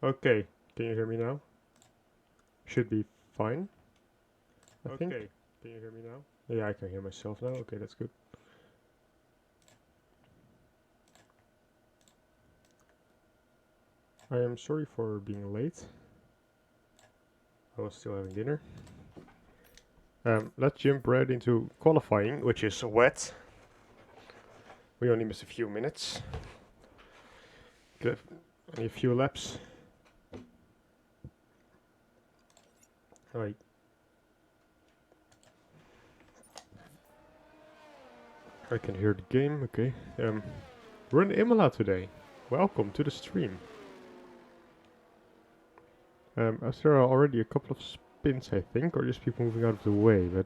Okay, can you hear me now? Should be fine, I think. Okay, can you hear me now? Yeah, I can hear myself now. Okay, that's good. I am sorry for being late. I was still having dinner. Let's jump right into qualifying, which is wet. We only missed a few minutes. Good. Only a few laps. Alright. I can hear the game. Okay. We're in Imola today. Welcome to the stream. As there are already a couple of spins, I think, or just people moving out of the way, but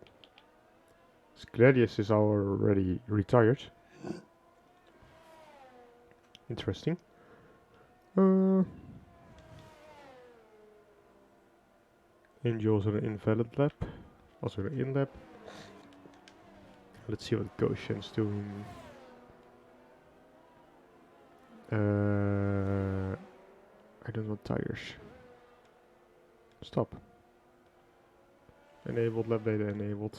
Gladius is already retired. Interesting. Angel's on an invalid lap. Also an in lap. Let's see what Goshen's doing. I don't want tires. Stop. Enabled, lap data enabled.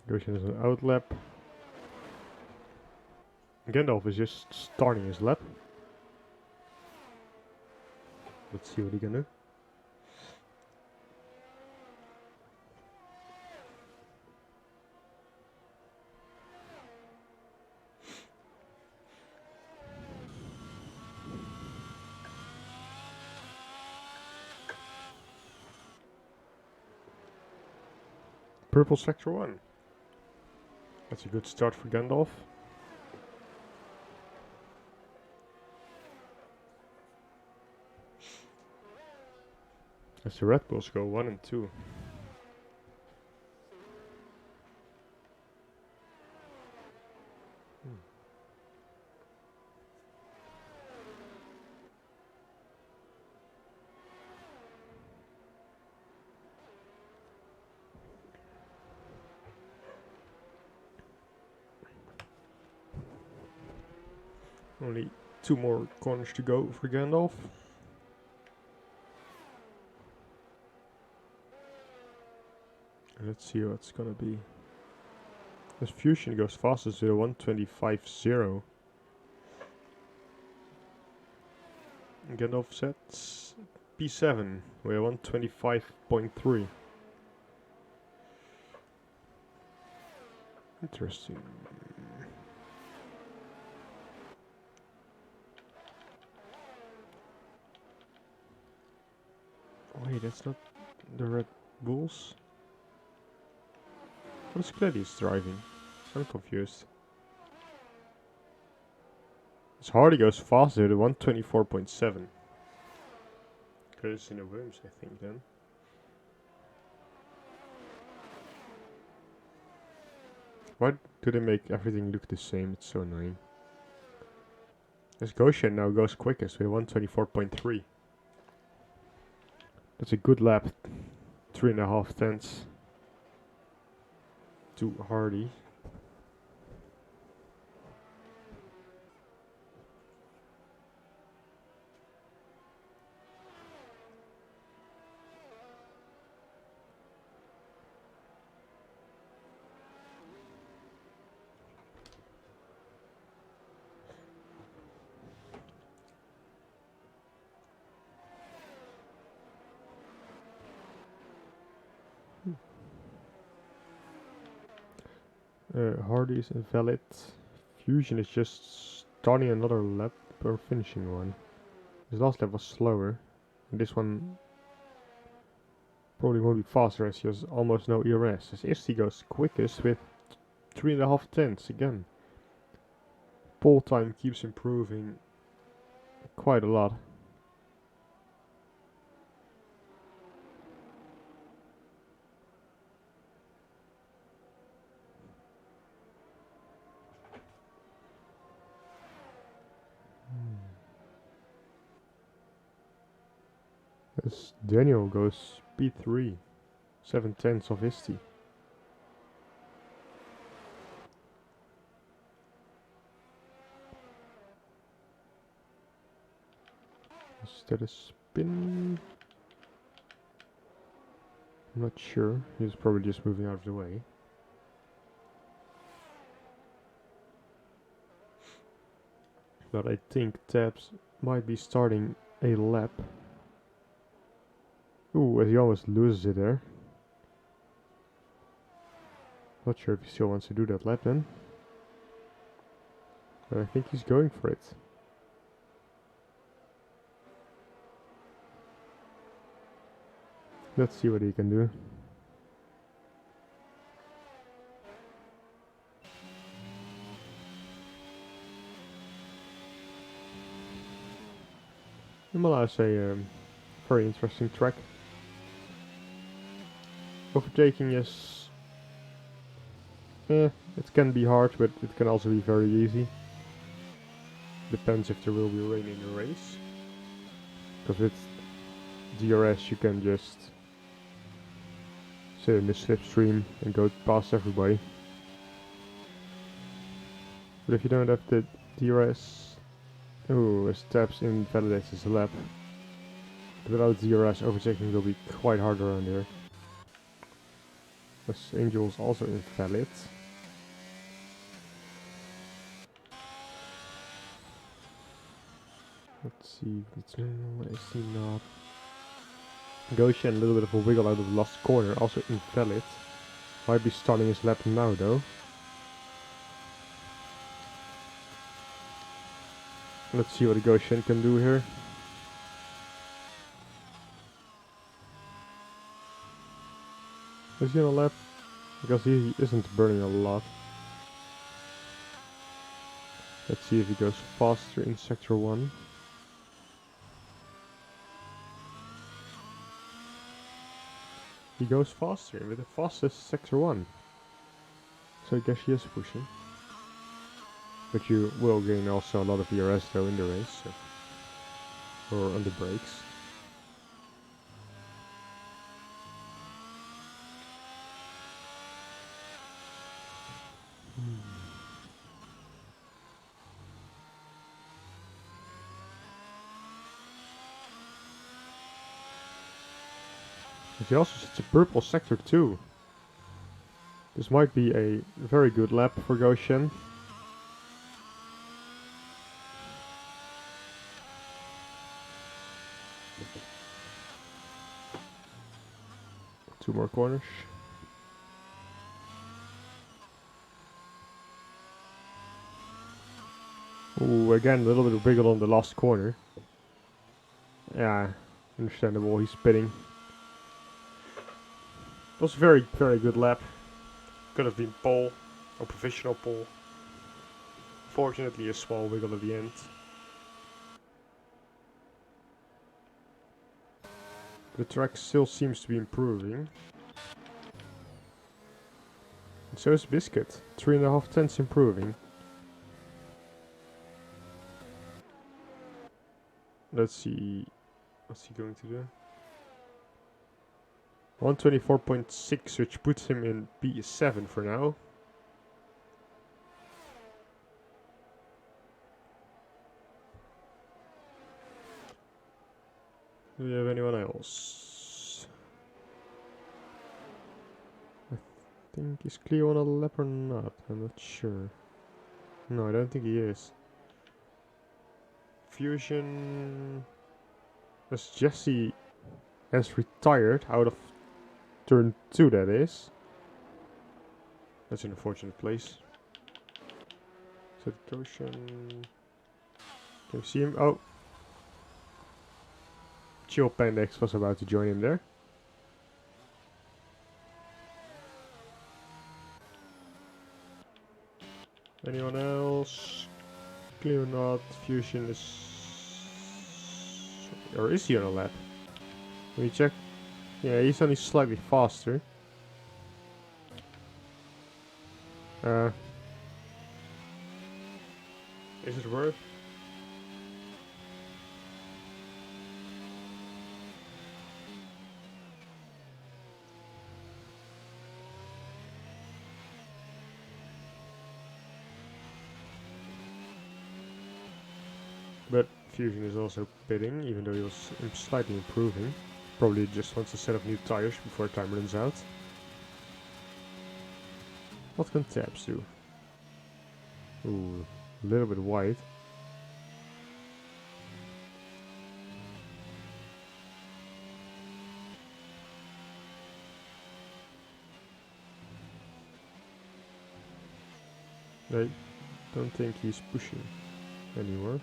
Goshen is an out lap. Gandalf is just starting his lap. Let's see what he can do. Purple sector 1. That's a good start for Gandalf. As the Red Bulls go 1 and 2. Only 2 more corners to go for Gandalf. Let's see what it's gonna be. This Fusion goes fastest with a 125.0. Gandalf sets P7 with a 125.3. Interesting. Wait, that's not the Red Bulls? What is Gladius driving? I'm confused. This Hardy goes faster to 124.7. Gladius in the Worms, I think, then. Why do they make everything look the same? It's so annoying. This Goshen now goes quickest with 124.3. That's a good lap. 3.5 tenths to Hardy. Hardy is invalid. Fusion is just starting another lap or finishing one. His last lap was slower. And this one probably won't be faster as he has almost no ERS. As Isti goes quickest with 3.5 tenths again. Pole time keeps improving quite a lot. As Daniel goes P3, 7 tenths of Isti. that a spin? I'm not sure. He's probably just moving out of the way. But I think Tabs might be starting a lap. Ooh, he almost loses it there. Not sure if he still wants to do that lap then. But I think he's going for it. Let's see what he can do. Imola is a very interesting track. Overtaking is... it can be hard, but it can also be very easy. Depends if there will be rain in the race. Because with DRS you can just sit in the slipstream and go past everybody. But if you don't have the DRS... Ooh, as Tabs invalidates his lap. But without DRS, overtaking will be quite hard around here. This Angel is also invalid. Let's see, I see not. Goshen, a little bit of a wiggle out of the last corner, also invalid. Might be starting his lap now though. Let's see what Goshen can do here. Is he on a lap? Because he isn't burning a lot. Let's see if he goes faster in sector 1. He goes faster with the fastest sector 1. So I guess he is pushing. But you will gain also a lot of ERS though in the race. So. Or on the brakes. He also sits a purple sector 2. This might be a very good lap for Goshen. Two more corners. Ooh, again a little bit of wiggle on the last corner. Yeah, understandable, he's spinning. It was a very, very good lap. Could have been pole, or provisional pole. Fortunately a small wiggle at the end. The track still seems to be improving. And so is Biscuit. 3.5 tenths improving. Let's see. What's he going to do? 124.6, which puts him in P7 for now. Do we have anyone else? I think is Cleo on a lap or not? I'm not sure. No, I don't think he is. Fusion... As Jesse has retired out of turn 2, that is. That's an unfortunate place. So Goshen... Can you see him? Oh! Chill Pandex was about to join him there. Anyone else? Clear not. Fusion is... Or is he on a lap? Let me check. Yeah, he's only slightly faster. Is it worth? But Fusion is also pitting, even though he was slightly improving. Probably just wants a set of new tires before time runs out. What can tabs do? Ooh, a little bit wide. I don't think he's pushing anymore.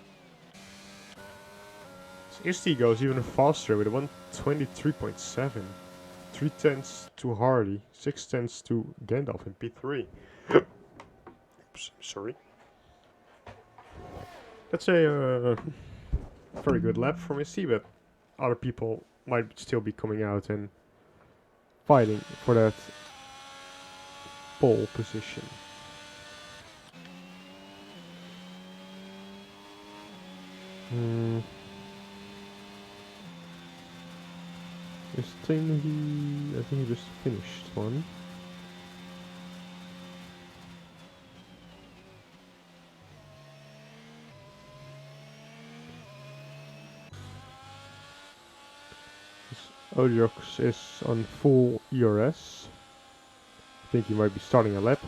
So Isti goes even faster with a 123.7. 3 tenths to Hardy, 6 tenths to Gandalf in P3. Oops, sorry. That's a very good lap for Misty, but other people might still be coming out and fighting for that pole position. This thing I think he just finished one. Odiox is on full ERS. I think he might be starting a lap.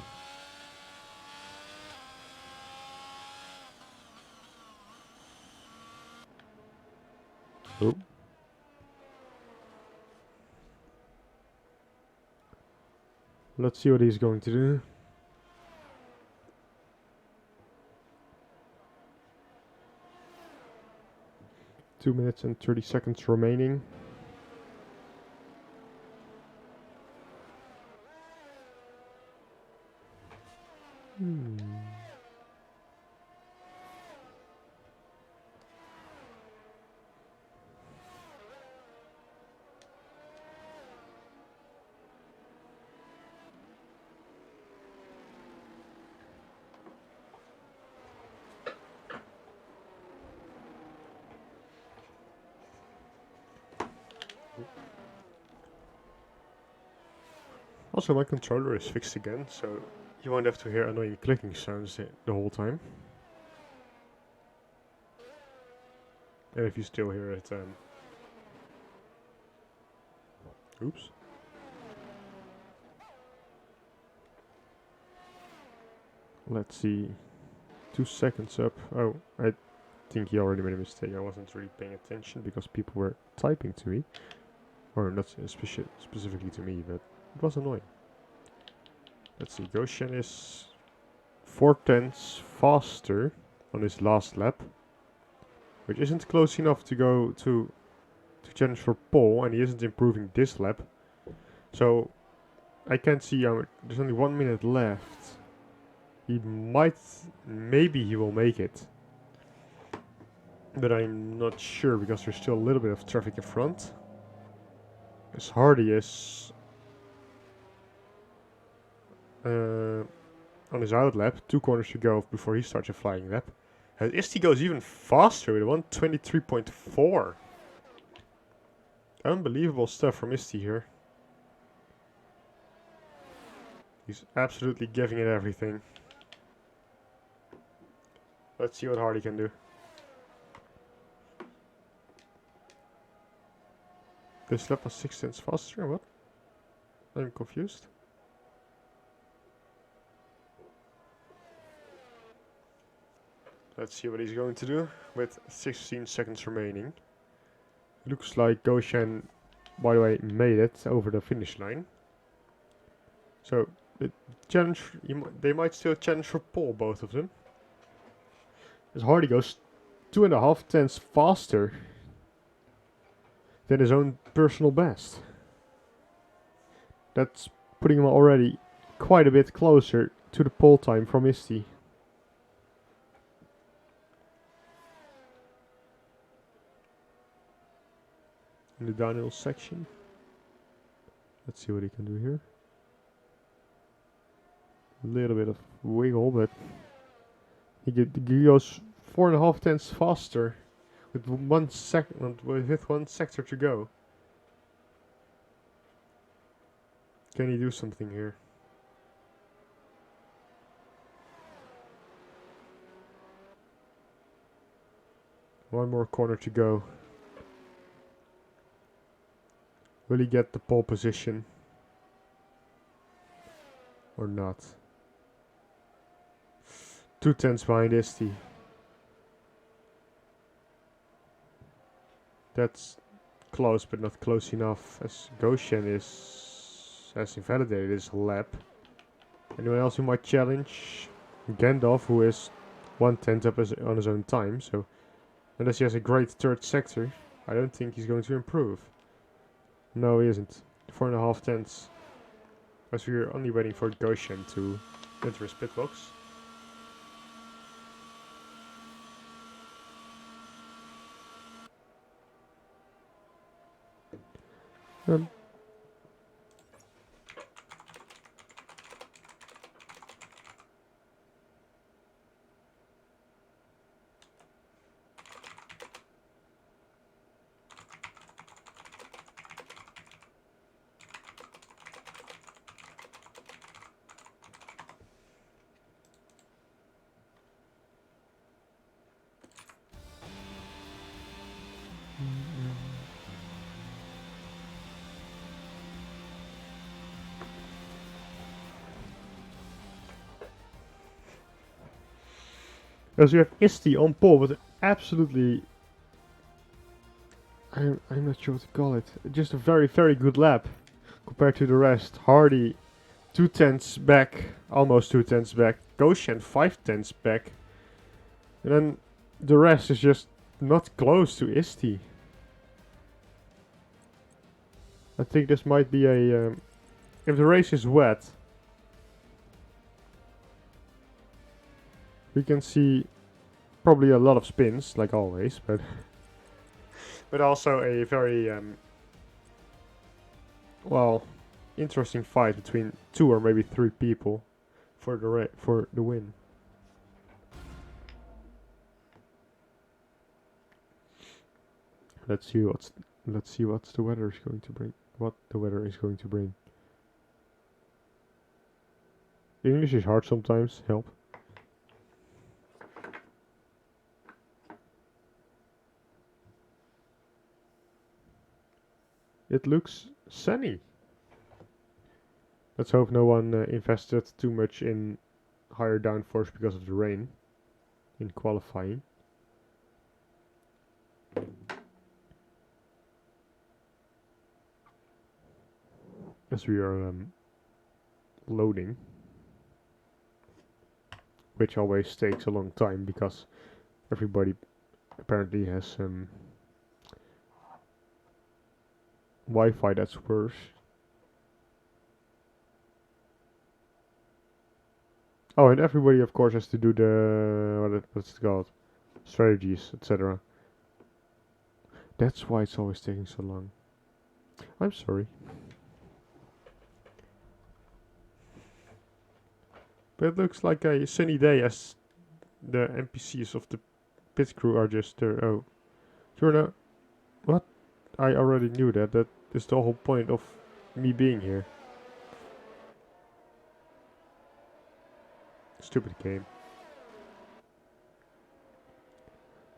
Oh. Let's see what he's going to do. Two minutes and 30 seconds remaining. Also, my controller is fixed again, so you won't have to hear annoying clicking sounds the whole time. And if you still hear it, oops. Let's see. 2 seconds up. Oh, I think he already made a mistake. I wasn't really paying attention because people were typing to me. Or not specifically to me, but it was annoying. Let's see. Goshen is 4 tenths faster on his last lap, which isn't close enough to go to challenge for pole, and he isn't improving this lap. So I can't see. There's only 1 minute left. He might, maybe he will make it, but I'm not sure because there's still a little bit of traffic in front. As Hardy is on his out lap, 2 corners to go before he starts a flying lap. And Isti goes even faster with a 123.4. Unbelievable stuff from Isti here. He's absolutely giving it everything. Let's see what Hardy can do. This lap was 6 tenths faster, what? I'm confused. Let's see what he's going to do with 16 seconds remaining. Looks like Goshen, by the way, made it over the finish line. So, the challenge, they might still challenge for pole, both of them. As Hardy goes 2.5 tenths faster than his own personal best. That's putting him already quite a bit closer to the pole time from Isti. In the downhill section. Let's see what he can do here. A little bit of wiggle, but he goes 4.5 tenths faster with 1 second, with 1 sector to go. Can he do something here? One more corner to go. Will he get the pole position? Or not? 2 tenths behind Isti. That's close, but not close enough, as Goshen has invalidated his lap. Anyone else who might challenge? Gandalf, who is 1/10 up on his own time, so unless he has a great third sector, I don't think he's going to improve. No, he isn't. 4.5 tenths. As we're only waiting for Goshen to enter his pit box. As we have Isti on pole with absolutely, I'm not sure what to call it, just a very, very good lap compared to the rest. Hardy 2 tenths back, almost 2 tenths back. Goshen 5 tenths back. And then the rest is just not close to Isti. I think this might be a, if the race is wet, we can see probably a lot of spins, like always, but but also a very well, interesting fight between 2 or maybe 3 people for the win. Let's see what the weather is going to bring. What the weather is going to bring. English is hard sometimes. Help. It looks sunny. Let's hope no one invested too much in higher downforce because of the rain in qualifying. As we are loading, which always takes a long time because everybody apparently has Wi-Fi that's worse. Oh, and everybody of course has to do the what's it called, strategies, etc. That's why it's always taking so long. I'm sorry. But it looks like a sunny day as the NPCs of the pit crew are just there. Oh, you're not. What? I already knew that. That is the whole point of me being here. Stupid game.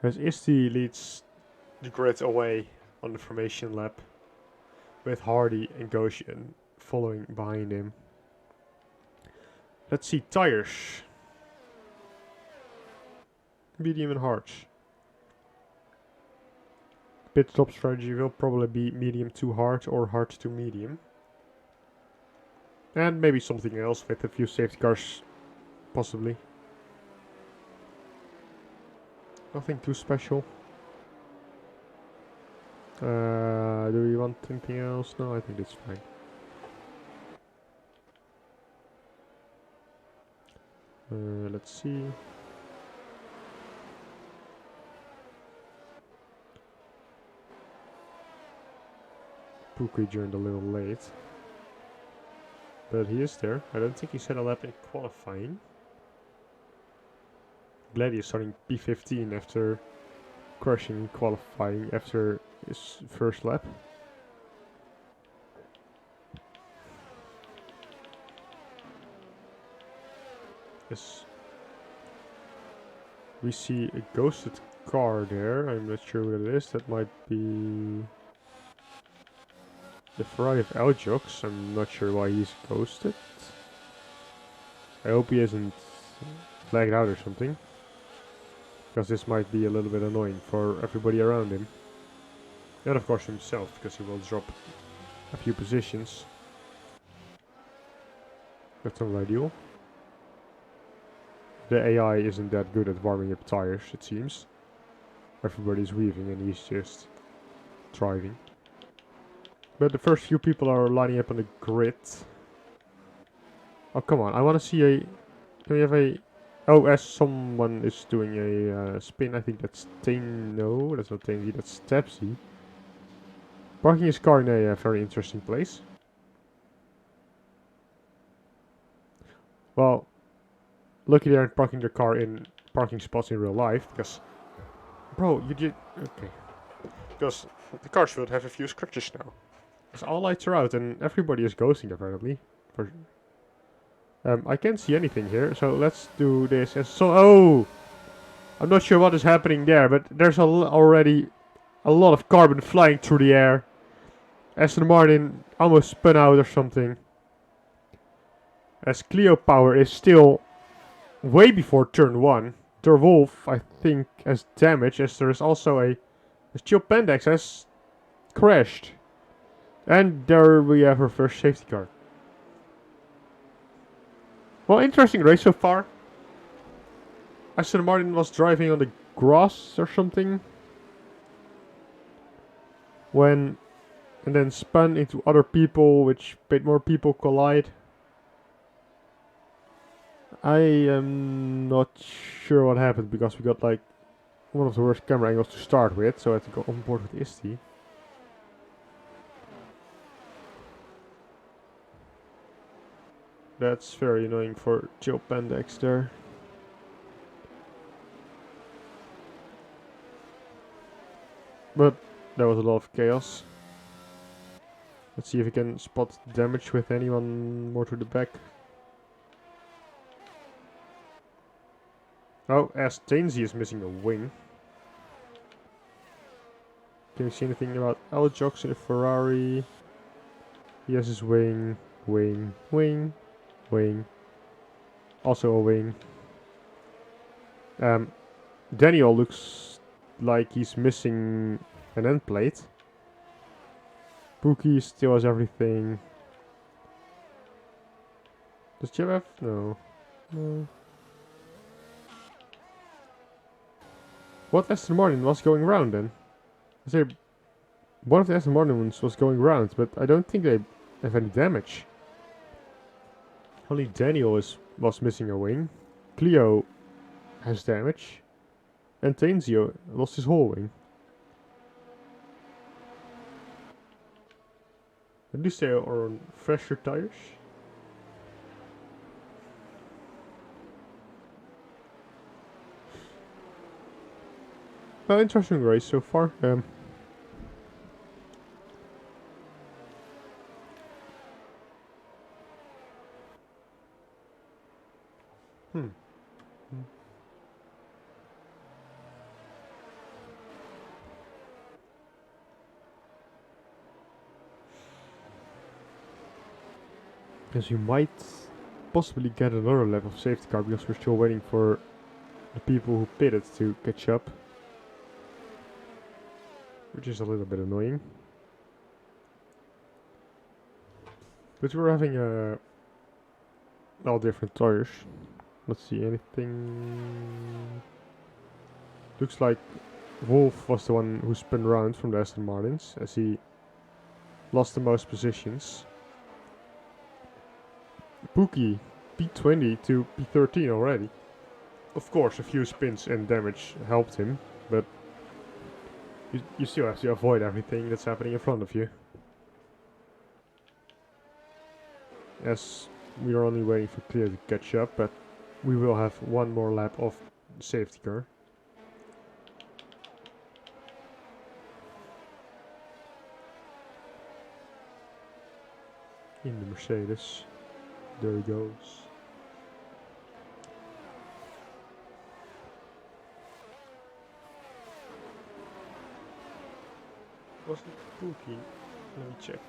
As Isti leads the grid away on the formation lap, with Hardy and Goshen following behind him. Let's see tires. Medium and hards. Pit stop strategy will probably be medium to hard or hard to medium. And maybe something else with a few safety cars, possibly. Nothing too special. Do we want anything else? No, I think it's fine. Let's see. Pookie joined a little late. But he is there. I don't think he's had a lap in qualifying. Glad he's starting P15 after crashing in qualifying after his first lap. Yes. We see a ghosted car there. I'm not sure what it is. That might be the Ferrari of Eljox. I'm not sure why he's ghosted. I hope he isn't lagged out or something, because this might be a little bit annoying for everybody around him. And of course himself, because he will drop a few positions. That's not ideal. The AI isn't that good at warming up tires, it seems. Everybody's weaving and he's just driving. But the first few people are lining up on the grid. Oh, come on. I want to see a... Can we have a... Oh, as someone is doing a spin. I think that's Tain... No, that's not Tainsy. That's Stepsy. Parking his car in a very interesting place. Well, lucky they aren't parking their car in parking spots in real life, because... Bro, you did... Okay. Because the car should have a few scratches now. Because all lights are out and everybody is ghosting apparently. I can't see anything here, so let's do this as so. Oh! I'm not sure what is happening there, but there's already a lot of carbon flying through the air. Aston Martin almost spun out or something. As Clio Power is still way before turn 1. Der Wolf, I think, has damage, as there is also a... As Chill Pendex has crashed. And there we have our first safety car. Well, interesting race so far. Aston Martin was driving on the grass or something. And then spun into other people, which made more people collide. I am not sure what happened, because we got like one of the worst camera angles to start with, so I had to go on board with Isti. That's very annoying for Joe Pendex there. But there was a lot of chaos. Let's see if we can spot damage with anyone more to the back. Oh, as Tainsy is missing a wing. Can you see anything about Eljox in a Ferrari? He has his wing, wing, wing, wing. Also a wing. Daniel looks like he's missing an end plate. Pookie still has everything. Does Jim have? No. No. What Aston Martin was going round then? I say one of the Aston Martins was going round, but I don't think they have any damage. Only Daniel was missing a wing. Clio has damage. And Tenzio lost his whole wing. At least they are on fresher tires. Well, interesting race so far. Because you might possibly get another lap of safety car, because we're still waiting for the people who pitted to catch up. Which is a little bit annoying. But we're having all different tires. Let's see, anything... Looks like Wolf was the one who spun around from the Aston Martins, as he lost the most positions. Pookie, P20 to P13 already. Of course, a few spins and damage helped him, but you still have to avoid everything that's happening in front of you. As we are only waiting for Clear to catch up, but we will have one more lap of safety car. In the Mercedes. There he goes. Was it Pookie? Let me check.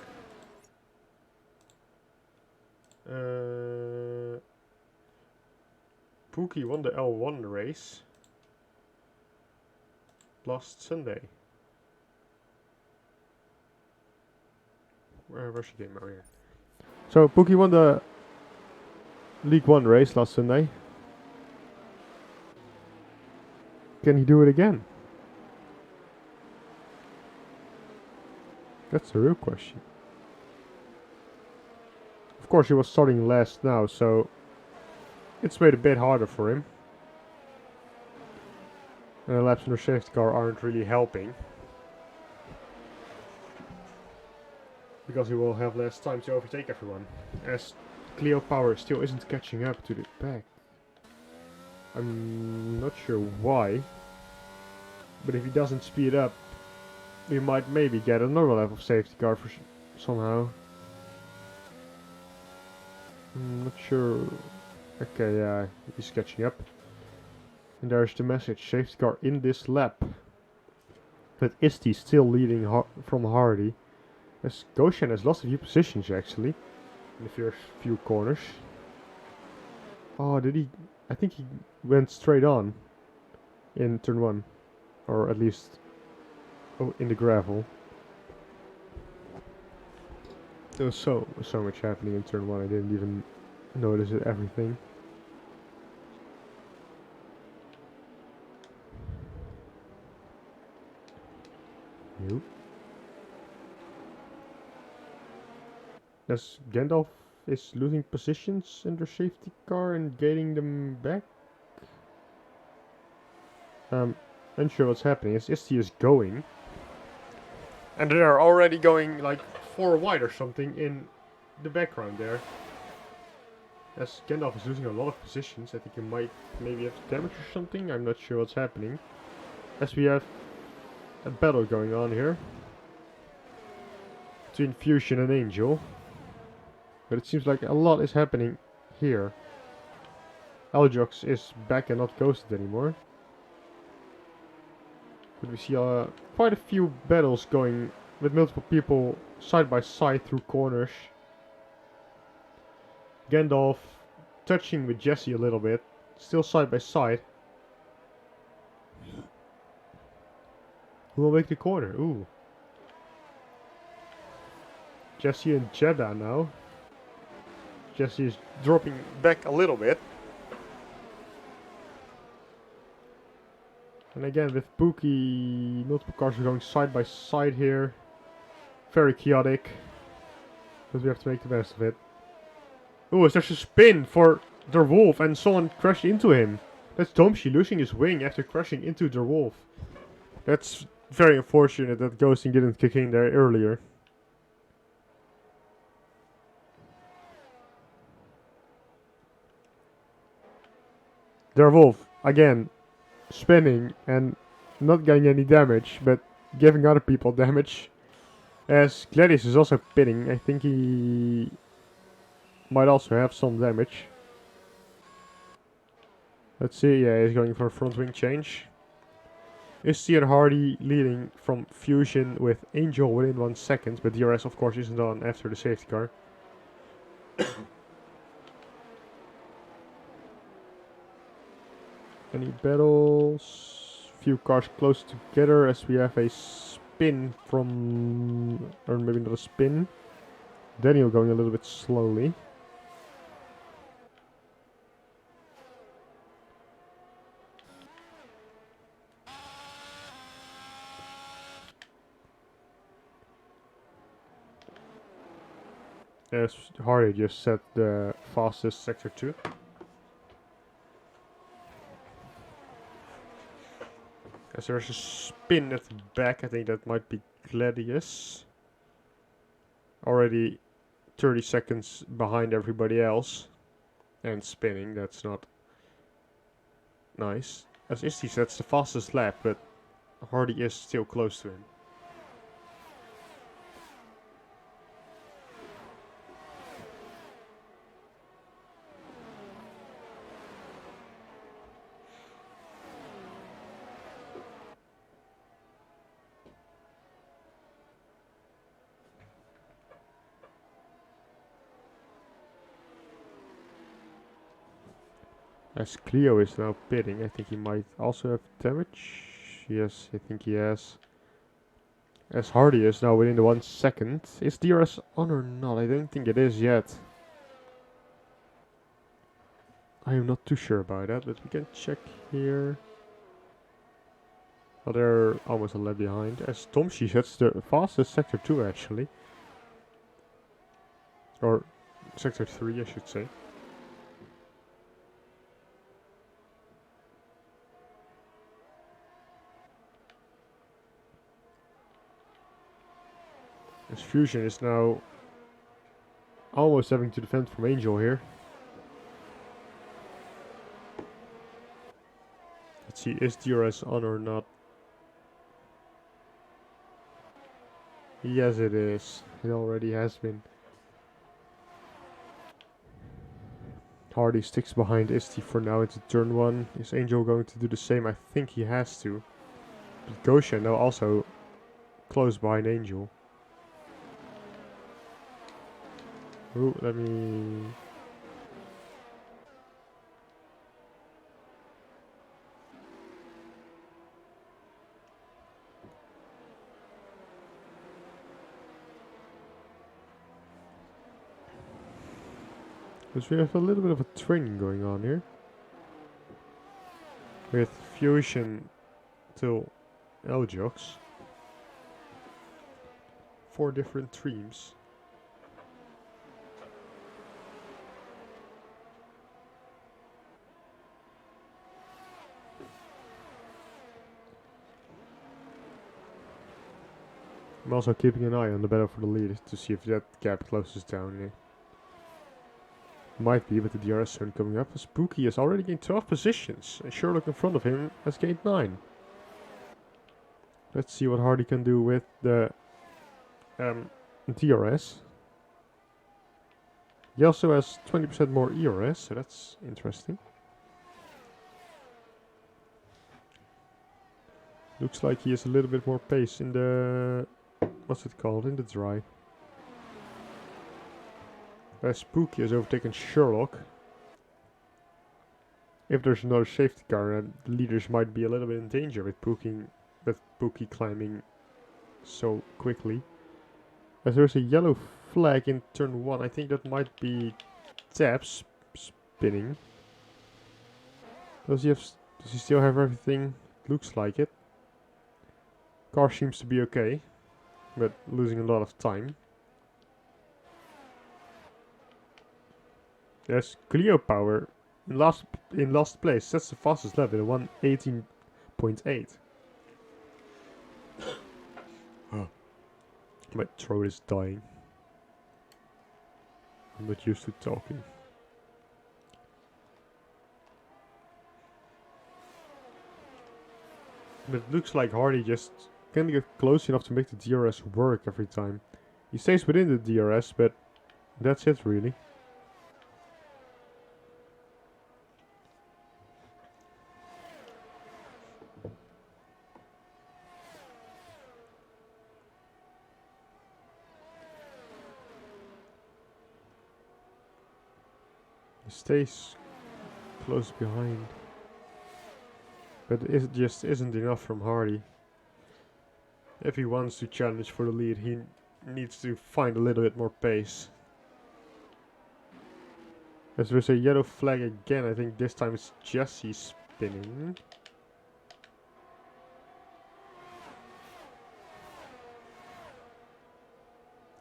Pookie won the L1 race last Sunday. Where's the game? Oh yeah. So Pookie won the League 1 race last Sunday. Can he do it again? That's the real question. Of course, he was starting last now, so it's made a bit harder for him. And the laps in the safety car aren't really helping, because he will have less time to overtake everyone, as Clio Power still isn't catching up to the pack. I'm not sure why, but if he doesn't speed up, we might maybe get another lap of safety car for somehow. I'm not sure. Okay, yeah, he's catching up. And there's the message, safety car in this lap. But Isti still leading from Hardy. As Goshen has lost a few positions actually, in the first few corners. Oh, did he? I think he went straight on in turn 1. Or at least in the gravel. There was so much happening in turn 1, I didn't even notice everything. Nope. As Gandalf is losing positions in their safety car and gaining them back. Unsure what's happening. As Isti is going. And they're already going like 4 wide or something in the background there. As Gandalf is losing a lot of positions, I think he might maybe have damage or something. I'm not sure what's happening. As we have a battle going on here between Fusion and Angel. But it seems like a lot is happening here. Aljox is back and not ghosted anymore. But we see quite a few battles going with multiple people side by side through corners. Gandalf touching with Jesse a little bit, still side by side. Who will make the corner? Ooh. Jesse and Jeddah now. Jesse is dropping back a little bit. And again with Pookie, multiple cars are going side by side here. Very chaotic. But we have to make the best of it. Ooh, there's a spin for Der Wolf and someone crashed into him. That's Domshi losing his wing after crashing into Der Wolf. That's very unfortunate that ghosting didn't kick in there earlier. Der Wolf, again, spinning and not getting any damage, but giving other people damage. As Gladius is also pinning, I think he might also have some damage. Let's see, yeah, he's going for a front wing change. Is and Hardy leading from Fusion with Angel within 1 second, but DRS of course isn't on after the safety car. Any battles? Few cars close together as we have a spin from, or maybe not a spin. Daniel going a little bit slowly. As Hardy just set the fastest sector 2. As there's a spin at the back, I think that might be Gladius. Already 30 seconds behind everybody else. And spinning, that's not nice. As Isti sets the fastest lap, but Hardy is still close to him. As Cleo is now pitting, I think he might also have damage. Yes, I think he has. As Hardy is now within the 1 second. Is DRS on or not? I don't think it is yet. I am not too sure about that, but we can check here. Oh, they're almost a lap behind. As Tomshi sets the fastest sector 2 actually. Or sector 3 I should say. As Fusion is now almost having to defend from Angel here. Let's see, is DRS on or not? Yes, it is. It already has been. Hardy sticks behind Isti for now into turn 1. Is Angel going to do the same? I think he has to. But Goshen now also close behind Angel. Ooh, let me... Because we have a little bit of a training going on here. With Fusion till Eljox. 4 different streams. I'm also keeping an eye on the battle for the lead to see if that gap closes down here. Might be with the DRS zone coming up. Spooky has already gained 12 positions and Sherlock in front of him has gained 9. Let's see what Hardy can do with the DRS. He also has 20% more ERS, so that's interesting. Looks like he has a little bit more pace in the... what's it called? In the dry. Spooky has overtaken Sherlock. If there's another safety car, the leaders might be a little bit in danger with Pookie climbing so quickly. As there's a yellow flag in turn 1, I think that might be Tabs spinning. Does he still have everything? Looks like it. Car seems to be okay, but losing a lot of time. There's Cleo Power in last place. That's the fastest lap in 1:18.8. My throat is dying. I'm not used to talking. But it looks like Hardy just can't get close enough to make the DRS work every time. He stays within the DRS, but that's it really. He stays close behind. But it just isn't enough from Hardy. If he wants to challenge for the lead, he needs to find a little bit more pace. As there's a yellow flag again, I think this time it's Jesse spinning.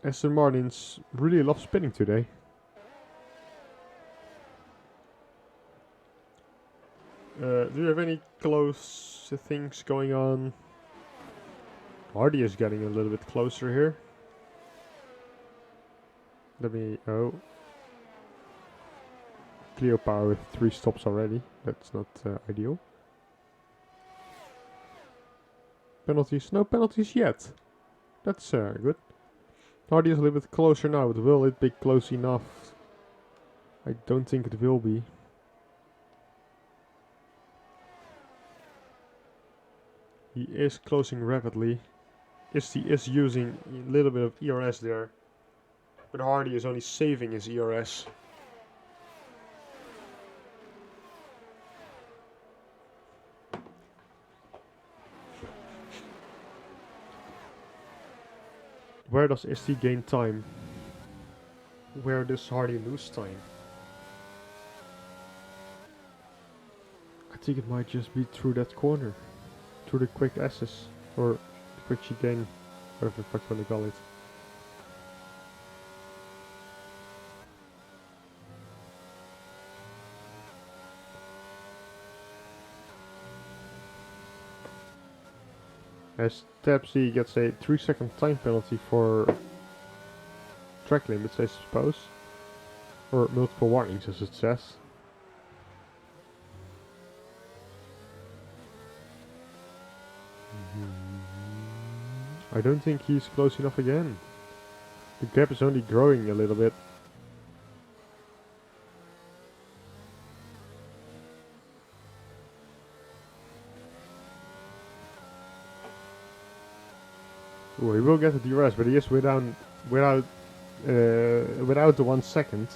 Aston Martins really love spinning today. Do you have any close things going on? Hardy is getting a little bit closer here. Oh. Cleo Power with 3 stops already. That's not ideal. Penalties? No penalties yet. That's good. Hardy is a little bit closer now, but will it be close enough? I don't think it will be. He is closing rapidly. He is using a little bit of ERS there. But Hardy is only saving his ERS. Where does ST gain time? Where does Hardy lose time? I think it might just be through that corner. Through the quick S's. Or the quick chicane. Whatever the fuck you want to call it. As Tab C gets a 3-second time penalty for track limits, I suppose. Or multiple warnings, as it says. I don't think he's close enough again. The gap is only growing a little bit. Ooh, he will get the DRS, but he is without the 1 second.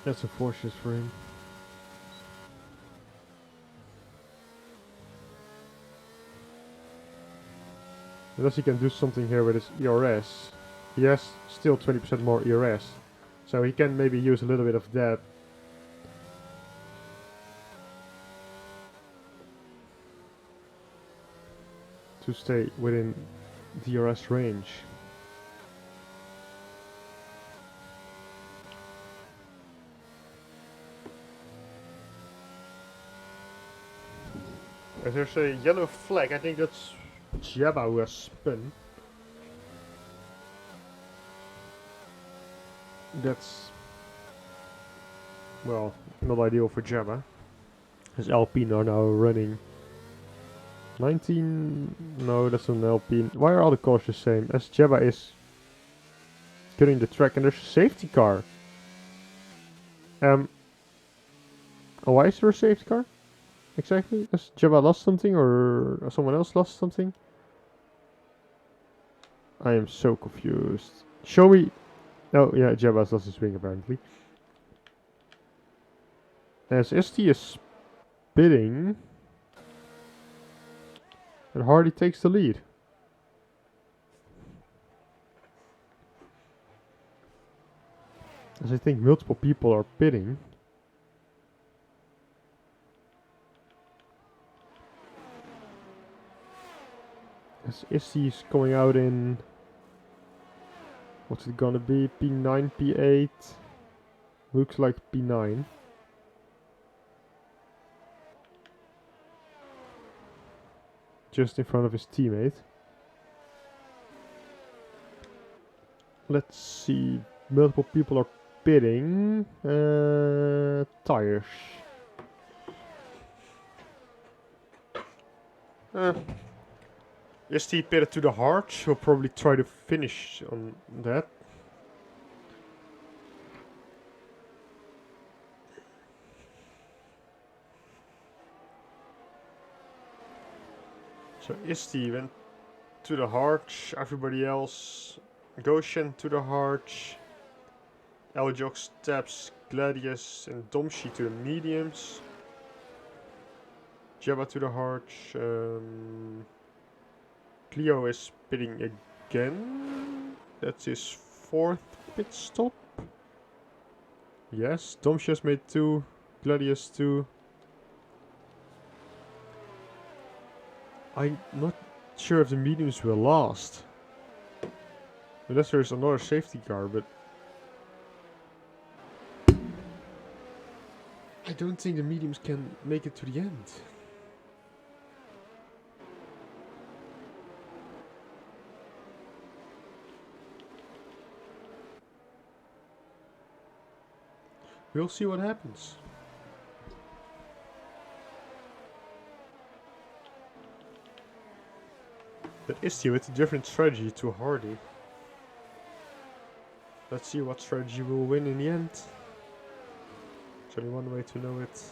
That's unfortunate for him. Unless he can do something here with his ERS. He has still 20% more ERS. So he can maybe use a little bit of that. To stay within DRS range. As there's a yellow flag, I think that's Jabba who has spun. That's, well, not ideal for Jabba. His Alpine are now running 19, no, that's an Alpine. Why are all the cars the same? As Jabba is cutting the track and there's a safety car. Why is there a safety car? Exactly? Has Jabba lost something or someone else lost something? I am so confused. Show me. Oh, yeah, Jabba's lost his wing apparently. As ST is spitting. And Hardy takes the lead. As I think multiple people are pitting. As ST is going out in. What's it gonna be? P9, P8. Looks like P9. Just in front of his teammate. Let's see. Multiple people are pitting. Tires. ST pitted to the hard. He'll probably try to finish on that. So ST went to the hard. Everybody else. Goshen to the hard. Eljox, Taps, Gladius and Domshi to the mediums. Jabba to the hard. Cleo is pitting again. That's his 4th pit stop. Yes, Domshi has made 2. Gladius 2. I'm not sure if the mediums will last. Unless there's another safety car, but I don't think the mediums can make it to the end. We'll see what happens. That is with a different strategy to Hardy. Let's see what strategy will win in the end. There's only one way to know it.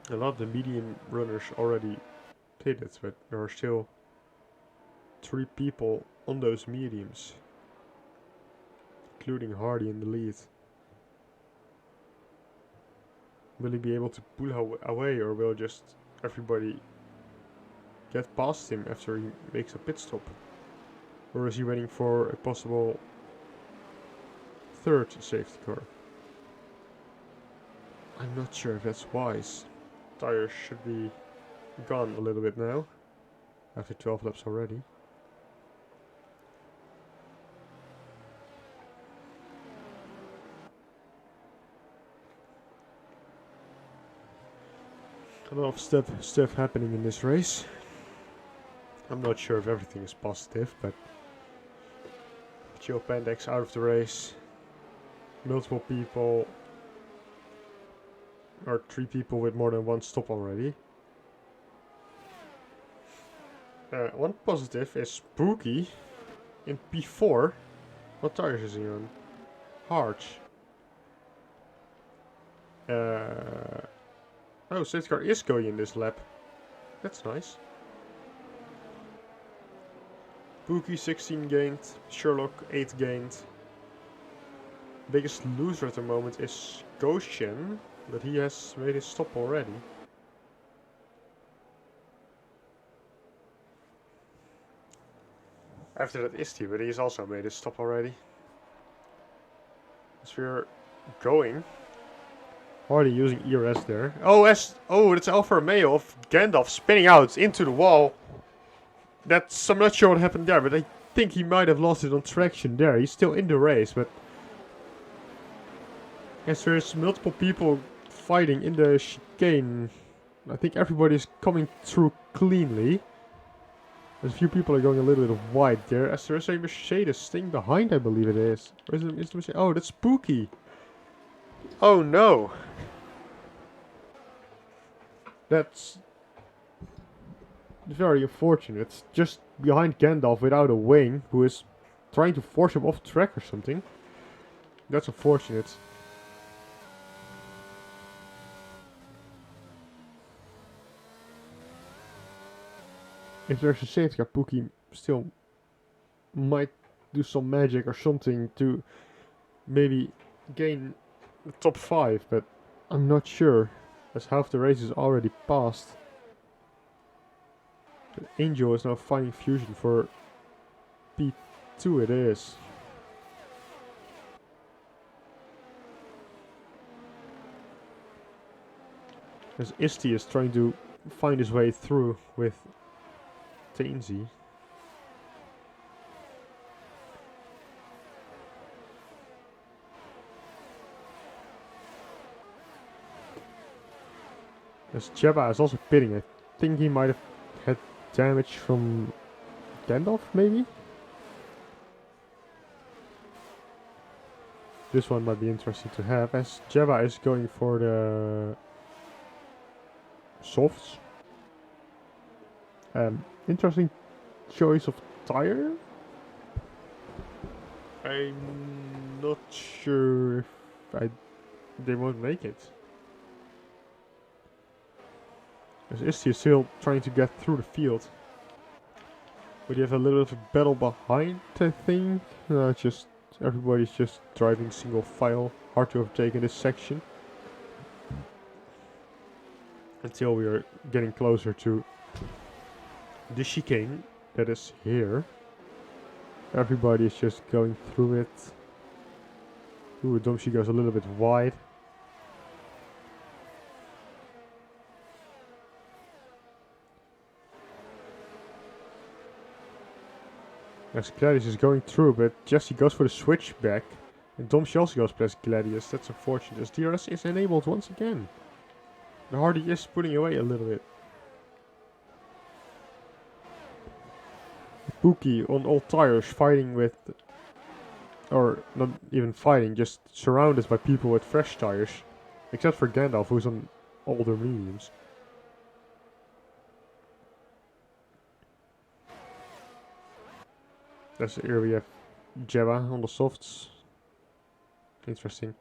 A lot of the medium runners already pitted, but there are still 3 people on those mediums. including Hardy in the lead. Will he be able to pull away, or will just everybody get past him after he makes a pit stop? Or is he waiting for a possible third safety car? I'm not sure if that's wise. Tires should be gone a little bit now, after 12 laps already. A lot of stuff happening in this race. I'm not sure if everything is positive, but Joe Pendex out of the race. Multiple people, or 3 people with more than 1 stop already. One positive is Spooky in P4. What tires is he on? Hards. Oh, safety car is going in this lap. That's nice. Pookie 16 gained, Sherlock 8 gained. Biggest loser at the moment is Goshen, but he has made his stop already. After that Isti, but he's also made his stop already. As we're going. Already using ERS there. Oh, it's Alfa Romeo of Gandalf spinning out into the wall. I'm not sure what happened there, but I think he might have lost it on traction there. He's still in the race, but as there's multiple people fighting in the chicane, I think everybody's coming through cleanly. There's a few people are going a little bit wide there, as there's a Mercedes staying behind, I believe it is. Where's the Mercedes? Oh, that's Spooky. Oh no. That's very unfortunate. It's just behind Gandalf without a wing, who is trying to force him off track or something. That's unfortunate. If there's a safety car, Pookie still might do some magic or something to maybe gain the top 5, but I'm not sure, as half the race is already passed. But Angel is now finding Fusion for P2 it is. As Isti is trying to find his way through with Tainsy. As Jabba is also pitting, I think he might have had damage from Gandalf, maybe? This one might be interesting to have, as Jabba is going for the softs. Interesting choice of tire. I'm not sure if they won't make it. As Isti is still trying to get through the field. But you have a little bit of a battle behind, I think. Just everybody's just driving single file. Hard to overtake in this section. Until we are getting closer to the chicane that is here. Everybody is just going through it. Ooh, Domshi goes a little bit wide. As Gladius is going through, but Jesse goes for the switchback. And Domshi also goes past Gladius. That's unfortunate, as DRS is enabled once again. The Hardy is pulling away a little bit. Pookie on all tires fighting with, or not even fighting, just surrounded by people with fresh tires. Except for Gandalf, who's on older mediums. Here we have Jabba on the softs. Interesting.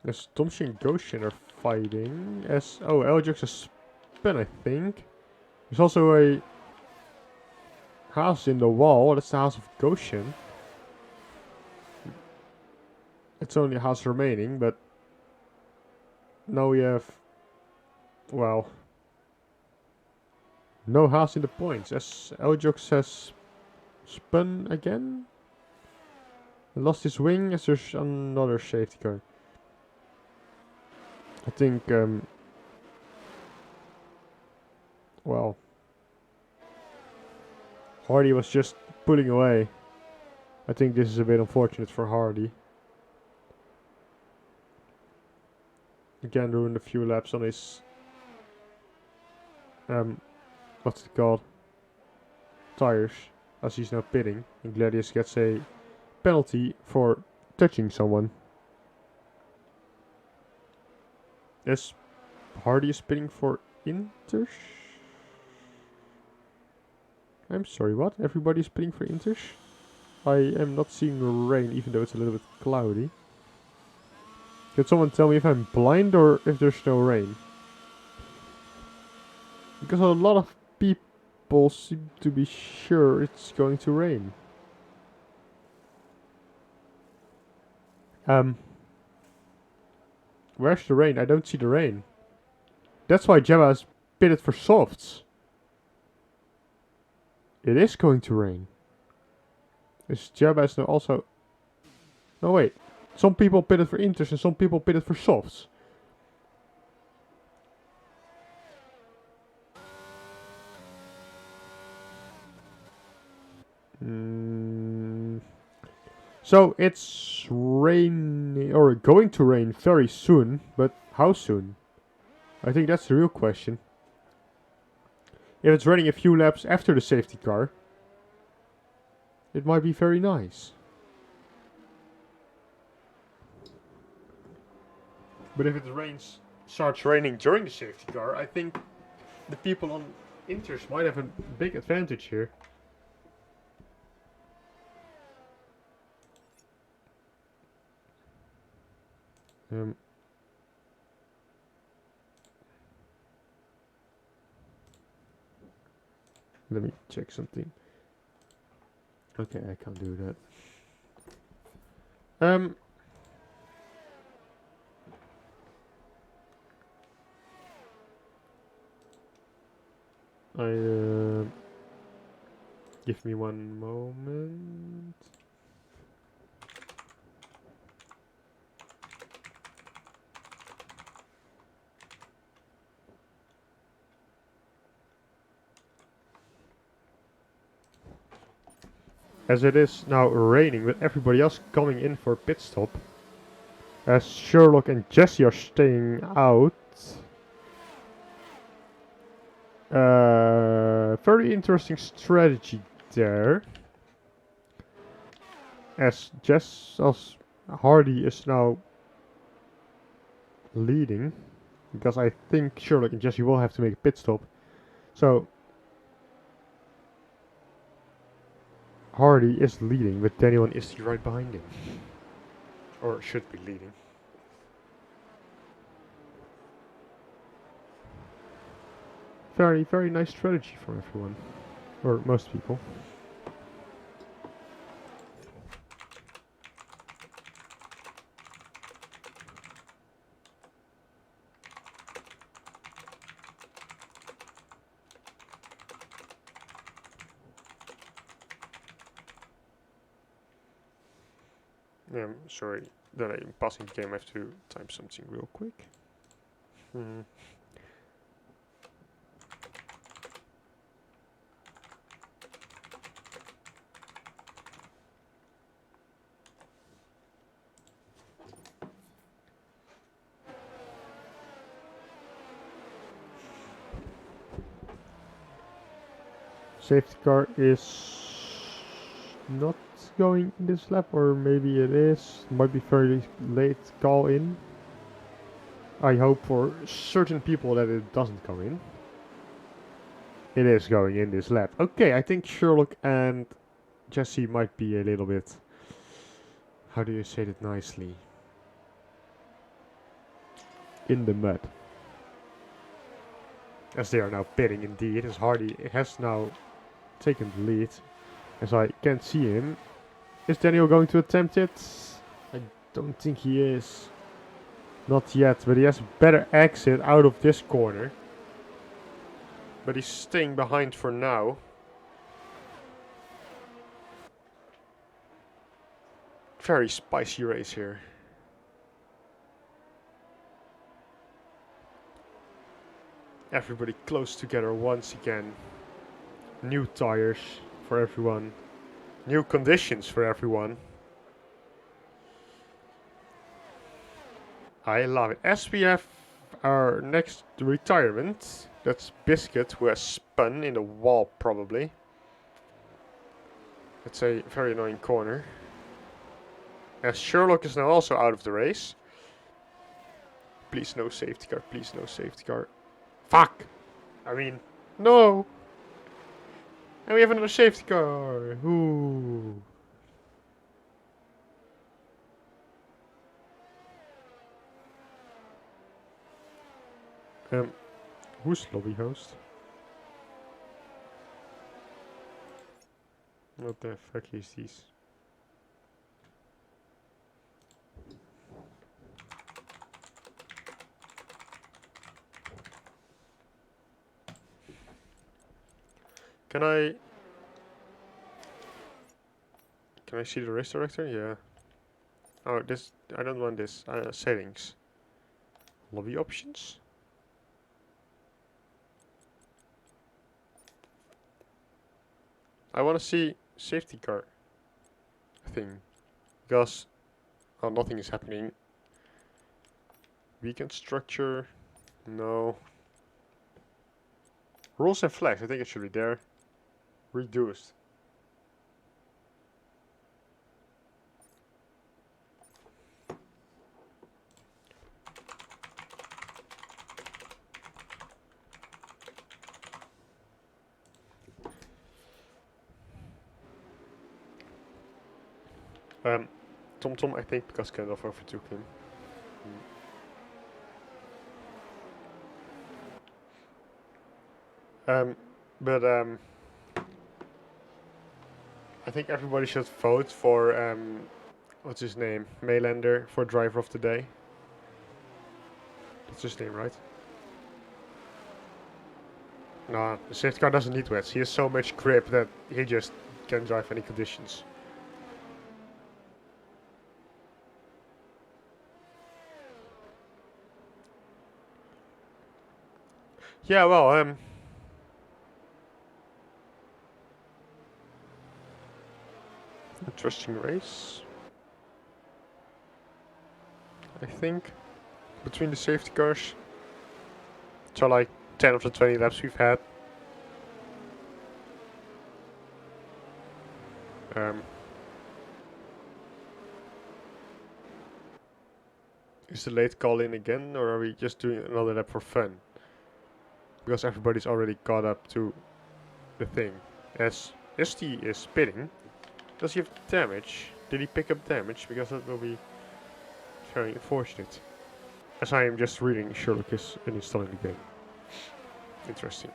As Tomshi and Goshen are fighting. Eljax is spin, I think. There's also a house in the wall. That's the house of Goshen. It's only a house remaining, but now we have, well, no house in the points. As Eljox has spun again. Lost his wing as there's another safety car. I think, well, Hardy was just pulling away. I think this is a bit unfortunate for Hardy. Again, ruined a few laps on his, what's it called? Tires, as he's now pitting. And Gladius gets a penalty for touching someone. Yes, Hardy is pitting for Inters? I'm sorry, what? Everybody's pitting for Inters? I am not seeing rain, even though it's a little bit cloudy. Can someone tell me if I'm blind or if there's no rain? Because a lot of people seem to be sure it's going to rain. Where's the rain? I don't see the rain. That's why Gemma has pitted for softs. It is going to rain. Is Jabba now also... No, wait. Some people pitted for inters and some people pitted for softs. So it's raining, or going to rain very soon, but how soon? I think that's the real question. If it's raining a few laps after the safety car, it might be very nice. But if starts raining during the safety car, I think the people on inters might have a big advantage here. Let me check something. Okay, I can't do that. Give me one moment. As it is now raining with everybody else coming in for a pit stop, as Sherlock and Jesse are staying out. Very interesting strategy there. As Hardy is now leading, because I think Sherlock and Jesse will have to make a pit stop. So Hardy is leading, but Daniel and Isty right behind him. Or should be leading. Very, very nice strategy from everyone. Or most people. Sorry that I'm passing the game. I have to type something real quick. Safety car is not going in this lap, or maybe it is. Might be very late call in. I hope for certain people that it doesn't come in. It is going in this lap. Okay, I think Sherlock and Jesse might be a little bit... How do you say that nicely? In the mud. As they are now pitting indeed, as Hardy has now taken the lead. As I can't see him. Is Daniel going to attempt it? I Don't think he is. Not yet, but he has a better exit out of this corner. But he's staying behind for now. Very spicy race here. Everybody close together once again. New tires for everyone. New conditions for everyone. I love it. As we have our next retirement, that's Biscuit, who has spun in the wall probably. It's a very annoying corner. As Sherlock is now also out of the race. Please no safety car, please no safety car. Fuck! I mean, no! And we have another safety car! Ooh. Who's lobby host? What the fuck is this? Can I see the race director? Yeah. Oh, this, I don't want this. Settings. Lobby options? I want to see safety car thing. Because, oh, nothing is happening. Weekend structure? No. Rules and flags, I think it should be there. Reduced. Tom, I think because Kendall overtook him. I think everybody should vote for, what's his name? Maylander for driver of the day. That's his name, right? Nah, the safety car doesn't need wets. He has so much grip that he just can drive any conditions. Yeah, well, interesting race. I think between the safety cars. So like 10 of the 20 laps we've had. Is the late call in again, or are we just doing another lap for fun? Because everybody's already caught up to the thing. As ST is spinning, does he have damage? Did he pick up damage? Because that will be very unfortunate. As I am just reading Sherlock is uninstalling the game. Interesting.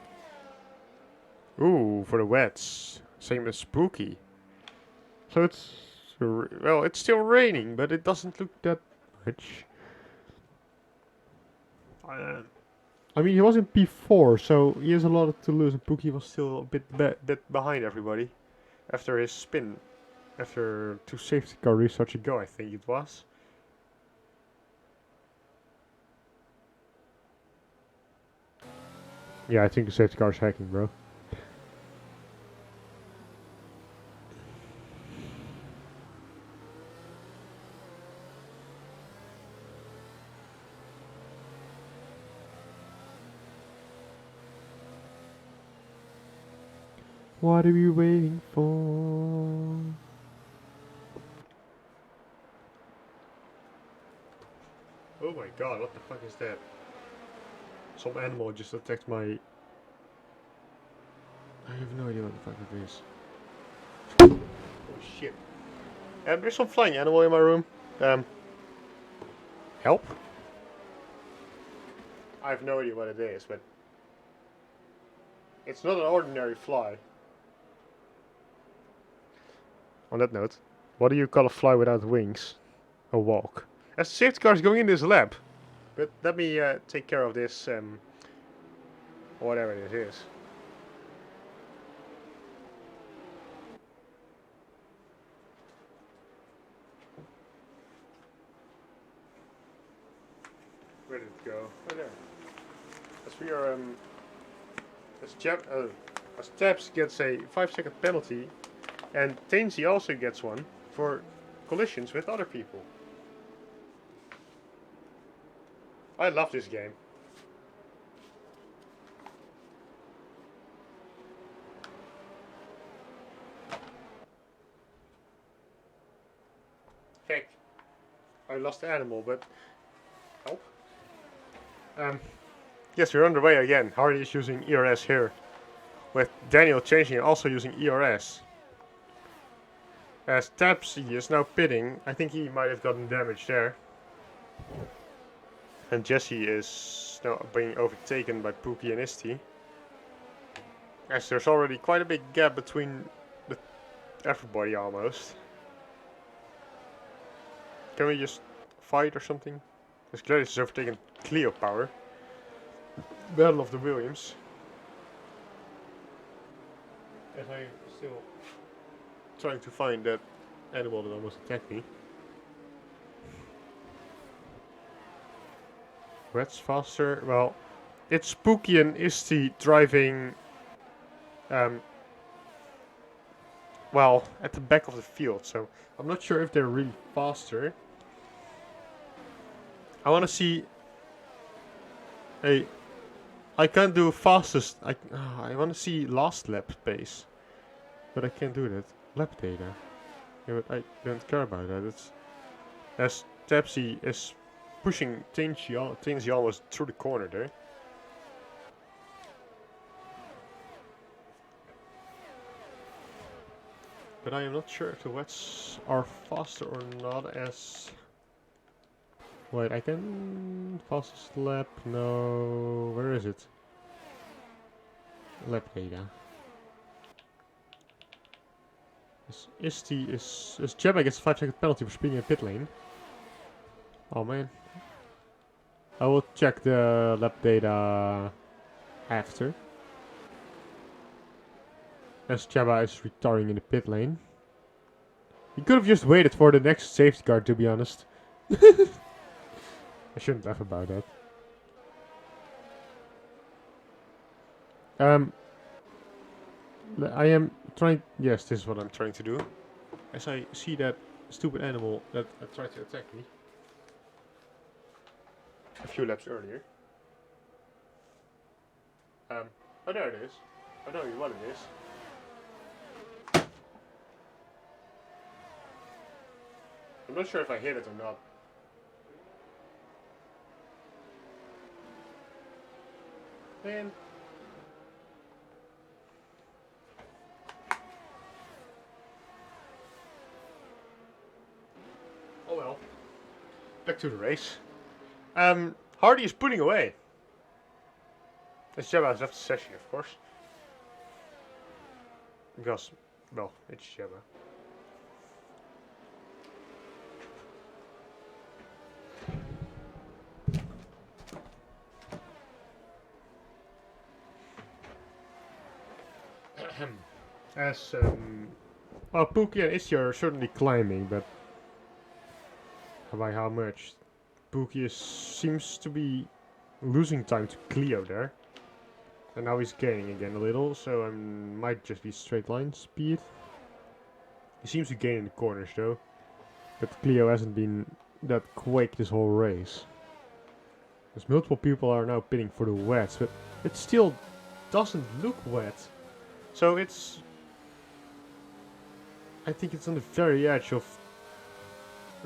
Ooh, for the wets. Same as Spooky. So it's... well, it's still raining, but it doesn't look that much. I mean, he was in P4, so he has a lot to lose, and Pookie was still a bit behind everybody. After his spin. After 2 safety car restarts ago, I think it was. Yeah, I think the safety car is hacking, bro. What are we waiting for? Oh my god, what the fuck is that? Some animal just attacked my... I have no idea what the fuck it is. Oh shit. There's some flying animal in my room. Help? I have no idea what it is, but... it's not an ordinary fly. On that note, what do you call a fly without wings? a walk. As the safety car is going in this lap. But let me take care of this, whatever this is. Where did it go? Oh, there. As we are, as Tabs gets a 5-second penalty, and Tainsy also gets one for collisions with other people. I love this game. Heck, I lost the animal, but help. Yes, we're underway again. Hardy is using ERS here, with Daniel changing and also using ERS. As Tapsy is now pitting, I think he might have gotten damage there. And Jesse is now being overtaken by Pookie and Isti. As there's already quite a big gap between everybody almost. Can we just fight or something? Because Gladys is overtaken Cleo Power. Battle of the Williams. As I'm still trying to find that animal that almost attacked me. What's faster? Well, it's Spooky and Isti driving, well, at the back of the field, so I'm not sure if they're really faster. I want to see I can't do fastest. I want to see last lap pace, but I can't do that. Lap data. Yeah, but I don't care about that. It's as Tapsy is pushing Tinsy almost through the corner there. But I am not sure if the wets are faster or not. As wait, I can fastest lap. No, where is it? Lap data. Is Jabba gets a 5-second penalty for speeding in pit lane. Oh man. I will check the lap data after. As Jabba is retiring in the pit lane. He could have just waited for the next safety car, to be honest. I shouldn't laugh about that. I am trying. Yes, this is what I'm trying to do. As I see that stupid animal that tried to attack me a few laps earlier. Oh, there it is. I know what it is. I'm not sure if I hit it or not. Man. Oh well. Back to the race. Hardy is putting away. As Jabba has left the session, of course. Because, well, it's Jabba. As, well, Pookie and Issy are certainly climbing, but by how much? Pookie seems to be losing time to Cleo there. And now he's gaining again a little, so I might just be straight line speed. He seems to gain in the corners though. But Cleo hasn't been that quick this whole race. Because multiple people are now pitting for the wets, but it still doesn't look wet. So it's... I think it's on the very edge of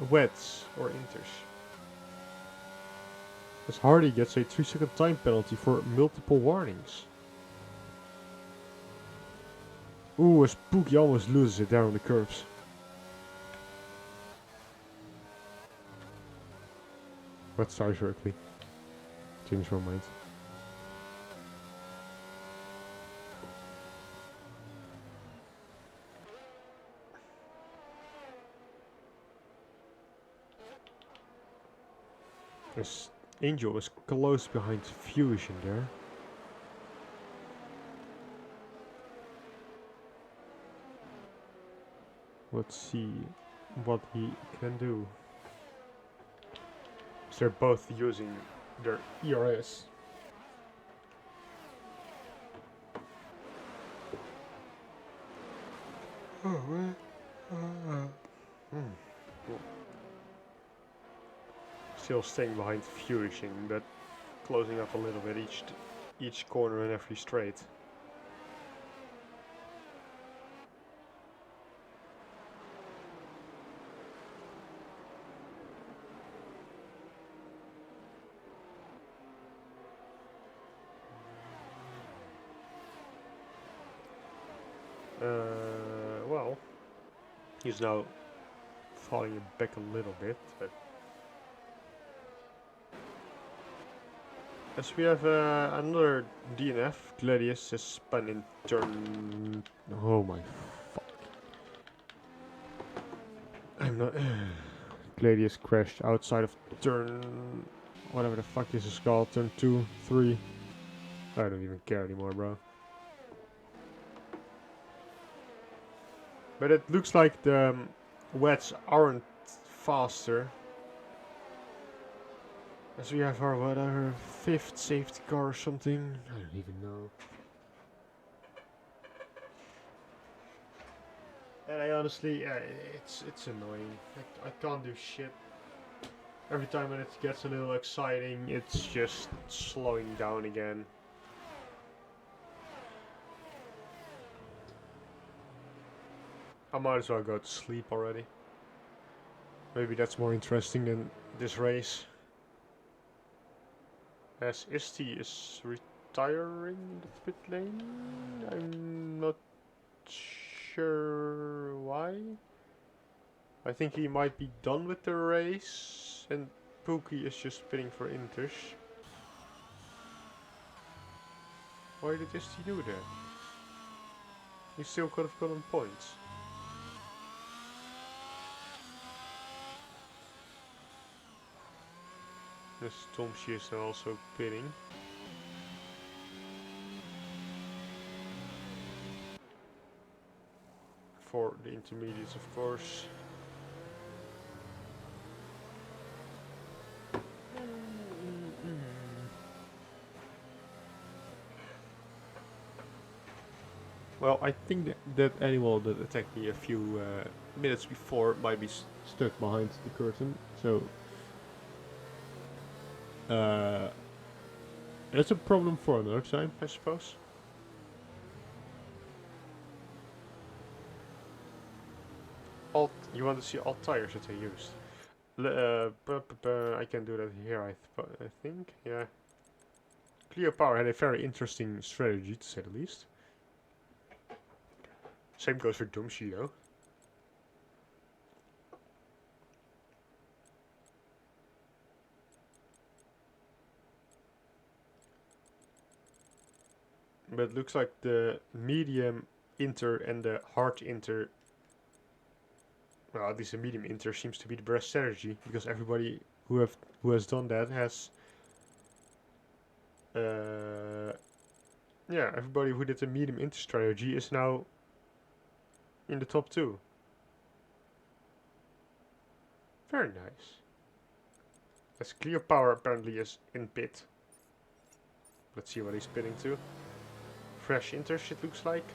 wets or inters. As Hardy gets a 3-second time penalty for multiple warnings. Ooh, as Pookie almost loses it there on the curves. But sorry, correctly. Change my mind. This Angel is close behind Fusion there. Let's see what he can do. So they're both using their ERS. Still staying behind Fusion, but closing up a little bit each corner and every straight. Well, he's now falling back a little bit, but as we have another DNF, Gladius is spun in turn. Oh my fuck! I'm not. Gladius crashed outside of turn. Whatever the fuck this is called, turn 2, 3. I don't even care anymore, bro. But it looks like the wets aren't faster. As we have our whatever 5th safety car or something. I don't even know. And I honestly, it's annoying. I can't do shit. Every time when it gets a little exciting, it's just slowing down again. I might as well go to sleep already. Maybe that's more interesting than this race. As Isti is retiring the pit lane, I'm not sure why. I think he might be done with the race, and Pookie is just pitting for Inters. Why did Isti do that? He still could have gotten points. This Tomshi is now also pitting. For the intermediates, of course. Well, I think that animal that attacked me a few minutes before might be stuck behind the curtain, so that's a problem for another time, I suppose. You want to see all tires that I used? I can do that here, I think, yeah. Clear Power had a very interesting strategy, to say the least. Same goes for Doomshi, though. But it looks like the medium inter and the hard inter, well, at least the medium inter seems to be the best strategy, because everybody who has done that has, yeah, everybody who did the medium inter strategy is now in the top 2. Very nice. As Clear Power apparently is in pit. Let's see what he's pitting to. Fresh inters, it looks like.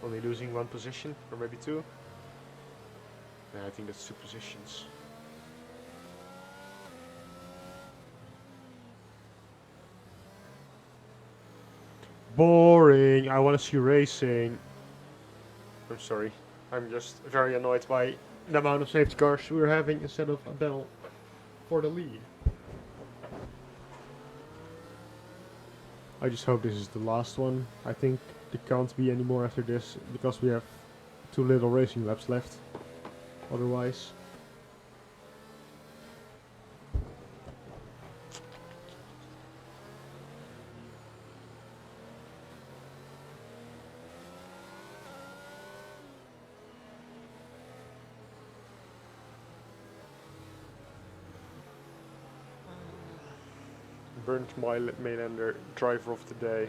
Only losing 1 position, or maybe 2. Yeah, I think that's 2 positions. Boring! I want to see racing. I'm sorry. I'm just very annoyed by the amount of safety cars we're having instead of a battle for the lead. I just hope this is the last one. I think there can't be any more after this, because we have 2 little racing laps left. Otherwise. Burnt Maylander, driver of the day.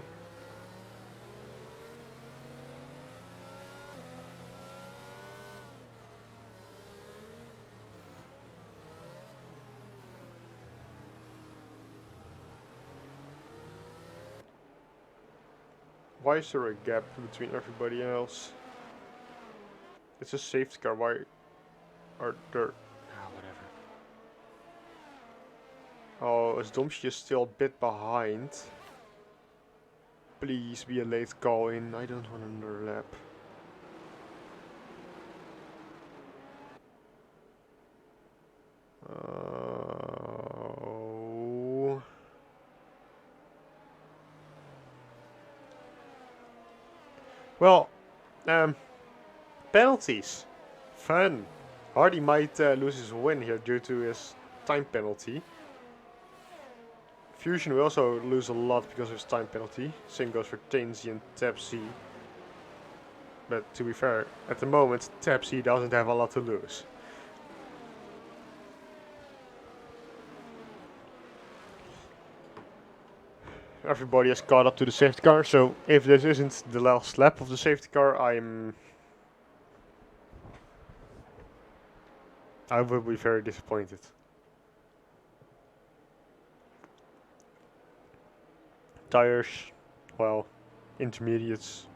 Why is there a gap between everybody else? It's a safety car, why are there... whatever. Oh, is Domsje still a bit behind? Please be a late call in, I don't want another lap. Oh. Well, penalties. Fun. Hardy might lose his win here due to his time penalty. Fusion will also lose a lot because of his time penalty. Same goes for Tainsy and Tapsy. But to be fair, at the moment, Tapsy doesn't have a lot to lose. Everybody has caught up to the safety car, so if this isn't the last lap of the safety car, I will be very disappointed. Tires, well, intermediates,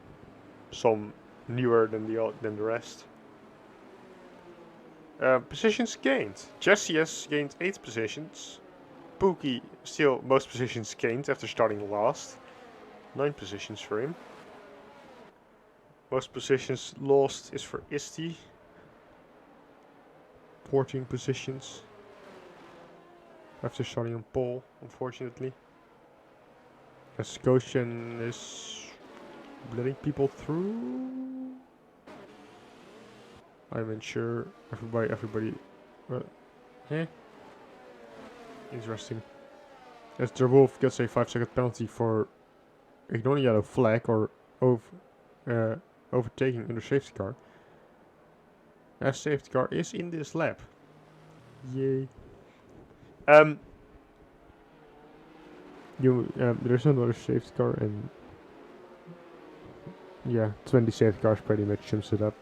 some newer than the rest. Positions gained. Jesse has gained 8 positions. Pookie still most positions gained after starting last. 9 positions for him. Most positions lost is for Isti. 14 positions. After starting on pole, unfortunately. As Goshen is letting people through. I'm unsure. Everybody. Interesting. As Der Wolf gets a 5-second penalty for ignoring yellow flag or overtaking under safety car. As safety car is in this lap. Yay. There's another safety car and yeah, 20 safety cars pretty much jumps it up.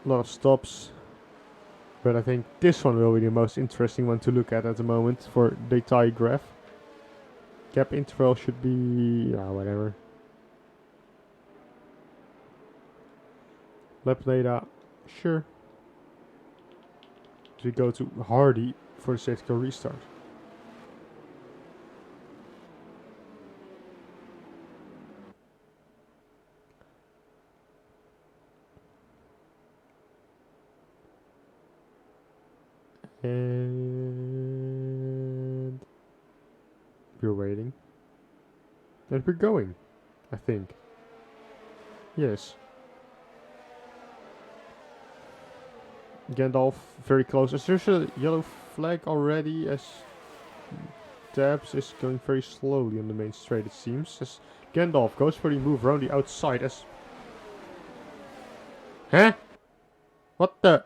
A lot of stops. But I think this one will be the most interesting one to look at the moment for the tie graph. Gap interval should be... whatever. Lap data, sure. So we go to Hardy for the safety car restart. And we're waiting. And we're going, I think. Yes. Gandalf very close. Is there a yellow flag already as Dabs is going very slowly on the main straight, it seems. As Gandalf goes for the move around the outside as... Huh? What the...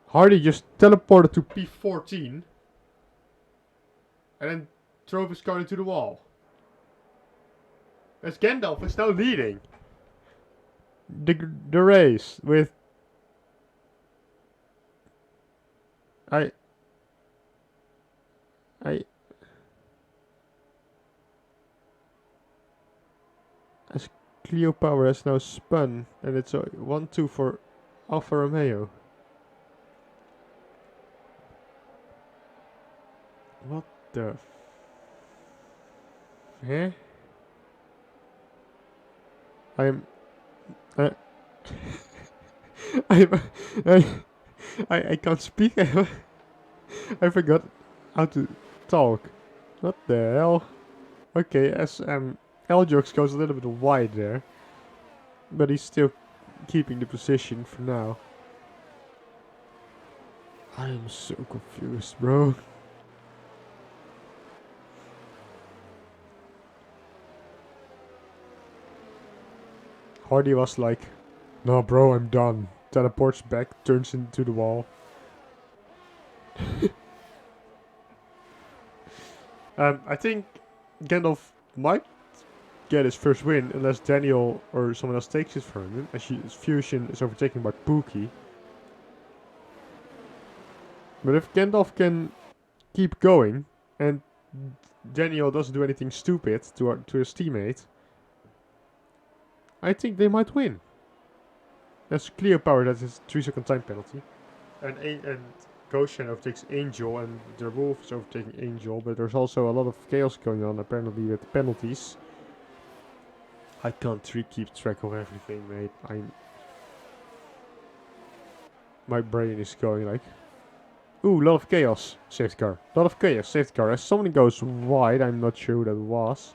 Hardy just teleported to P14 and then drove his car into the wall. As Gandalf is now leading the race with... As Clio Power has now spun and it's a 1-2 for Alfa Romeo. What the huh? I can't speak. I forgot how to talk. What the hell? Okay, as L-Jokes goes a little bit wide there, but he's still keeping the position for now. I am so confused, bro. Hardy was like, "No, bro, I'm done." Teleports back, turns into the wall. I think Gandalf might get his first win unless Daniel or someone else takes it from him. As his fusion is overtaken by Pookie. But if Gandalf can keep going and Daniel doesn't do anything stupid to his teammate, I think they might win. That's clear power. That is 3-second time penalty, and Goshen overtakes Angel, and the Wolf is overtaking Angel. But there's also a lot of chaos going on apparently with penalties. I can't keep track of everything, mate. My brain is going like, ooh, a lot of chaos. Safety car. A lot of chaos. Safety car. As someone goes wide, I'm not sure who that was.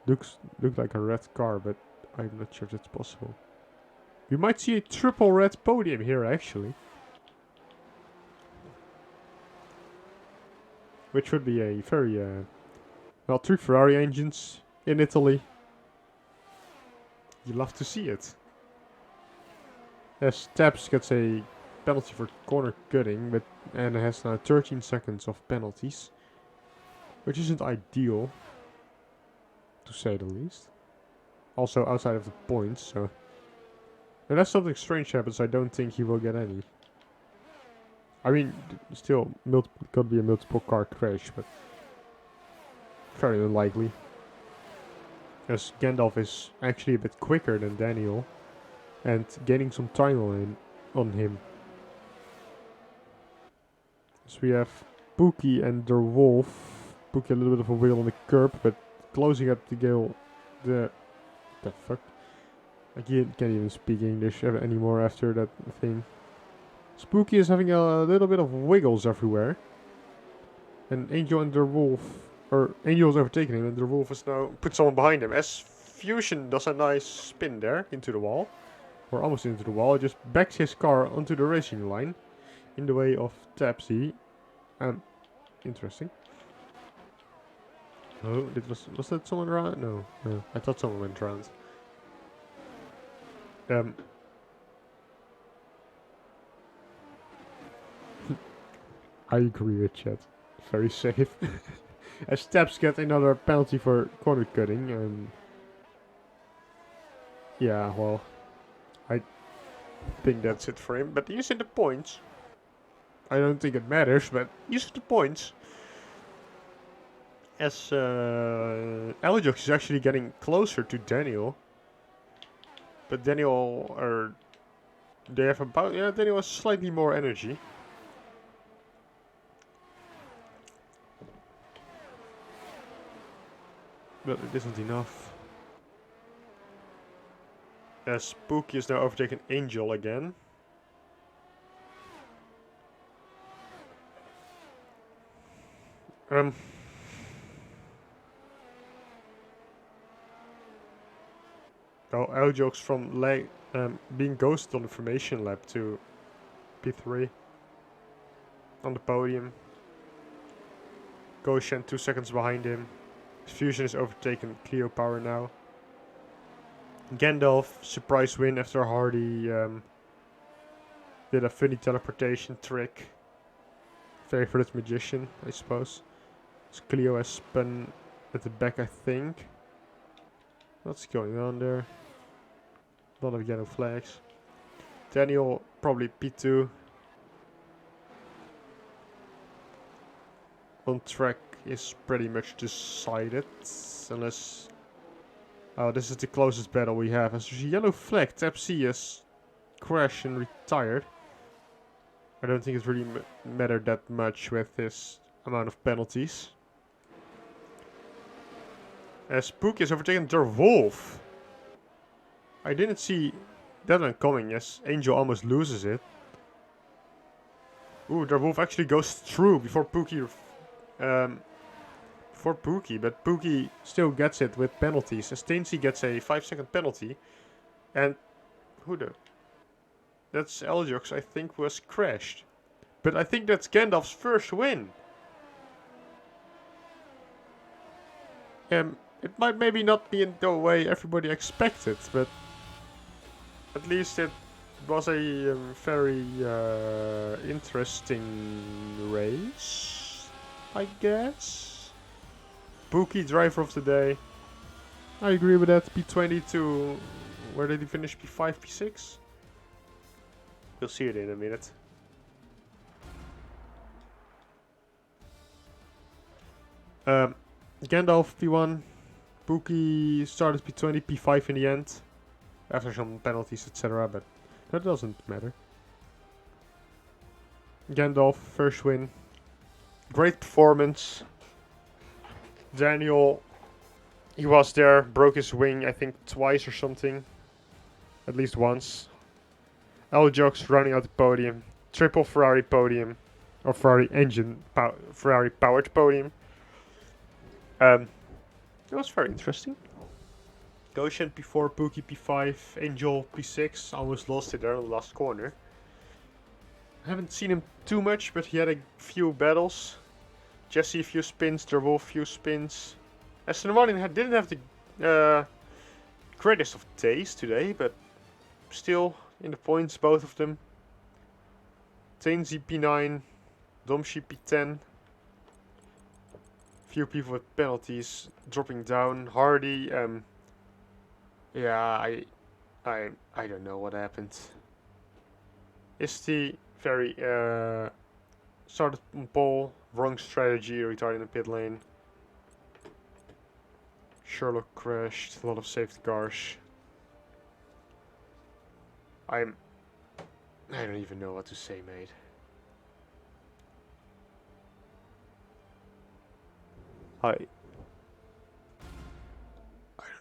Looks like a red car, but I'm not sure if that's possible. We might see a triple red podium here, actually. Which would be a very, well, 3 Ferrari engines in Italy. You love to see it. As Tabs gets a penalty for corner cutting, and has now 13 seconds of penalties. Which isn't ideal, to say the least. Also outside of the points, so... Unless something strange happens, I don't think he will get any. I mean, still, could be a multiple car crash, but... very unlikely. As Gandalf is actually a bit quicker than Daniel. And gaining some time on him. So we have Pookie and the Wolf. Pookie a little bit of a wheel on the curb, but closing up the gale. The fuck? I can't even speak English anymore after that thing. Spooky is having a little bit of wiggles everywhere. And Angel and the Wolf, or Angel is overtaking him, and the Wolf is now put someone behind him. As Fusion does a nice spin there into the wall, or almost into the wall, just backs his car onto the racing line in the way of Tapsy. Interesting. Oh, was that someone around? No, I thought someone went around. I agree with Chat. Very safe. As Taps get another penalty for corner cutting. Yeah, well, I think that's it for him. But he's in the points. I don't think it matters, but he's in the points. As Eljox is actually getting closer to Daniel. But Daniel, they have about, Daniel has slightly more energy. But it isn't enough. As Spooky is now overtaking Angel again. Oh, L-Jokes from being ghosted on the formation lap to P3. On the podium. Goshen 2 seconds behind him. Fusion is overtaken Clio Power now. Gandalf, surprise win after Hardy did a funny teleportation trick. Favorite magician, I suppose. So Clio has spun at the back, I think. What's going on there? A lot of yellow flags. Daniel, probably P2. On track is pretty much decided. Unless... Oh, this is the closest battle we have. As there's a yellow flag, Tab C is crashed and retired. I don't think it's really mattered that much with this amount of penalties. As Spook is overtaken Der Wolf. I didn't see that one coming, as Angel almost loses it. Ooh, Der Wolf actually goes through before Pookie... but Pookie still gets it with penalties. As Stainsy gets a 5-second penalty. And... That's Eljox, I think, was crashed. But I think that's Gandalf's first win. It might maybe not be in the way everybody expected, but at least it was a very interesting race. I guess. Pookie, driver of the day. I agree with that. P22. Where did he finish? P5, P6? You'll see it in a minute. Gandalf P1. Pookie started P20, P5 in the end. After some penalties, etc. But that doesn't matter. Gandalf, first win. Great performance. Daniel, he was there, broke his wing, I think twice or something. At least once. Aljox running out the podium. Triple Ferrari podium. Or Ferrari engine, Ferrari powered podium. It was very interesting. Goshen P4, Pookie P5, Angel P6. Almost lost it there on the last corner. Haven't seen him too much, but he had a few battles. Jesse a few spins, Derwolf a few spins. Aston Martin didn't have the greatest of days today, but still in the points, both of them. Tainzy P9, Domshi P10. Few people with penalties dropping down. Hardy, yeah, I don't know what happened. Isti very started on pole, wrong strategy, retired in the pit lane. Sherlock crashed, a lot of safety cars. I don't even know what to say, mate. I don't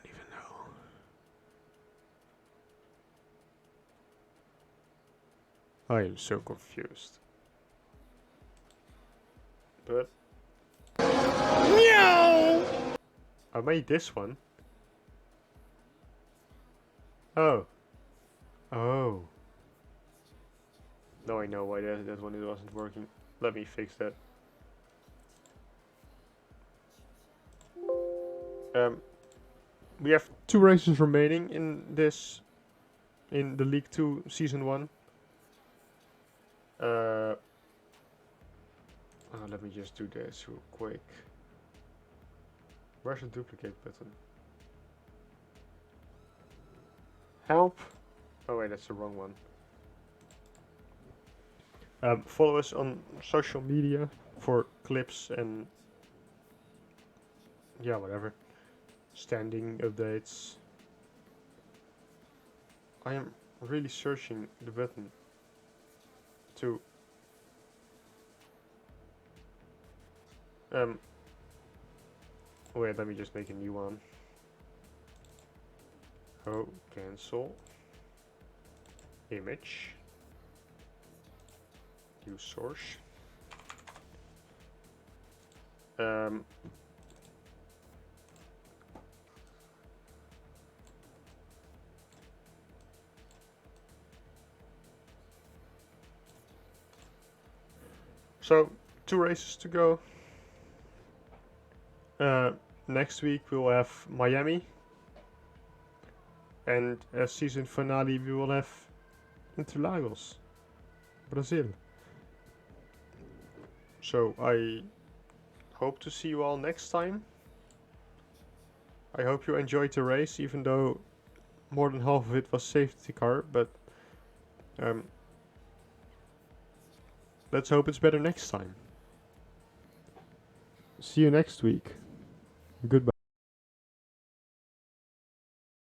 even know. I am so confused. But meow! I made this one. Oh. Oh. Now I know why that one wasn't working. Let me fix that. We have 2 races remaining in the League 2 Season 1. Let me just do this real quick. Where's the duplicate button? Help! Oh wait, that's the wrong one. Follow us on social media for clips and yeah, whatever. Standing updates. I am really searching the button to wait, let me just make a new one. Oh, cancel. Image. Use source. So, 2 races to go. Next week we'll have Miami. And as season finale we will have Interlagos, Brazil. So I hope to see you all next time. I hope you enjoyed the race, even though more than half of it was safety car, but let's hope it's better next time. See you next week. Goodbye.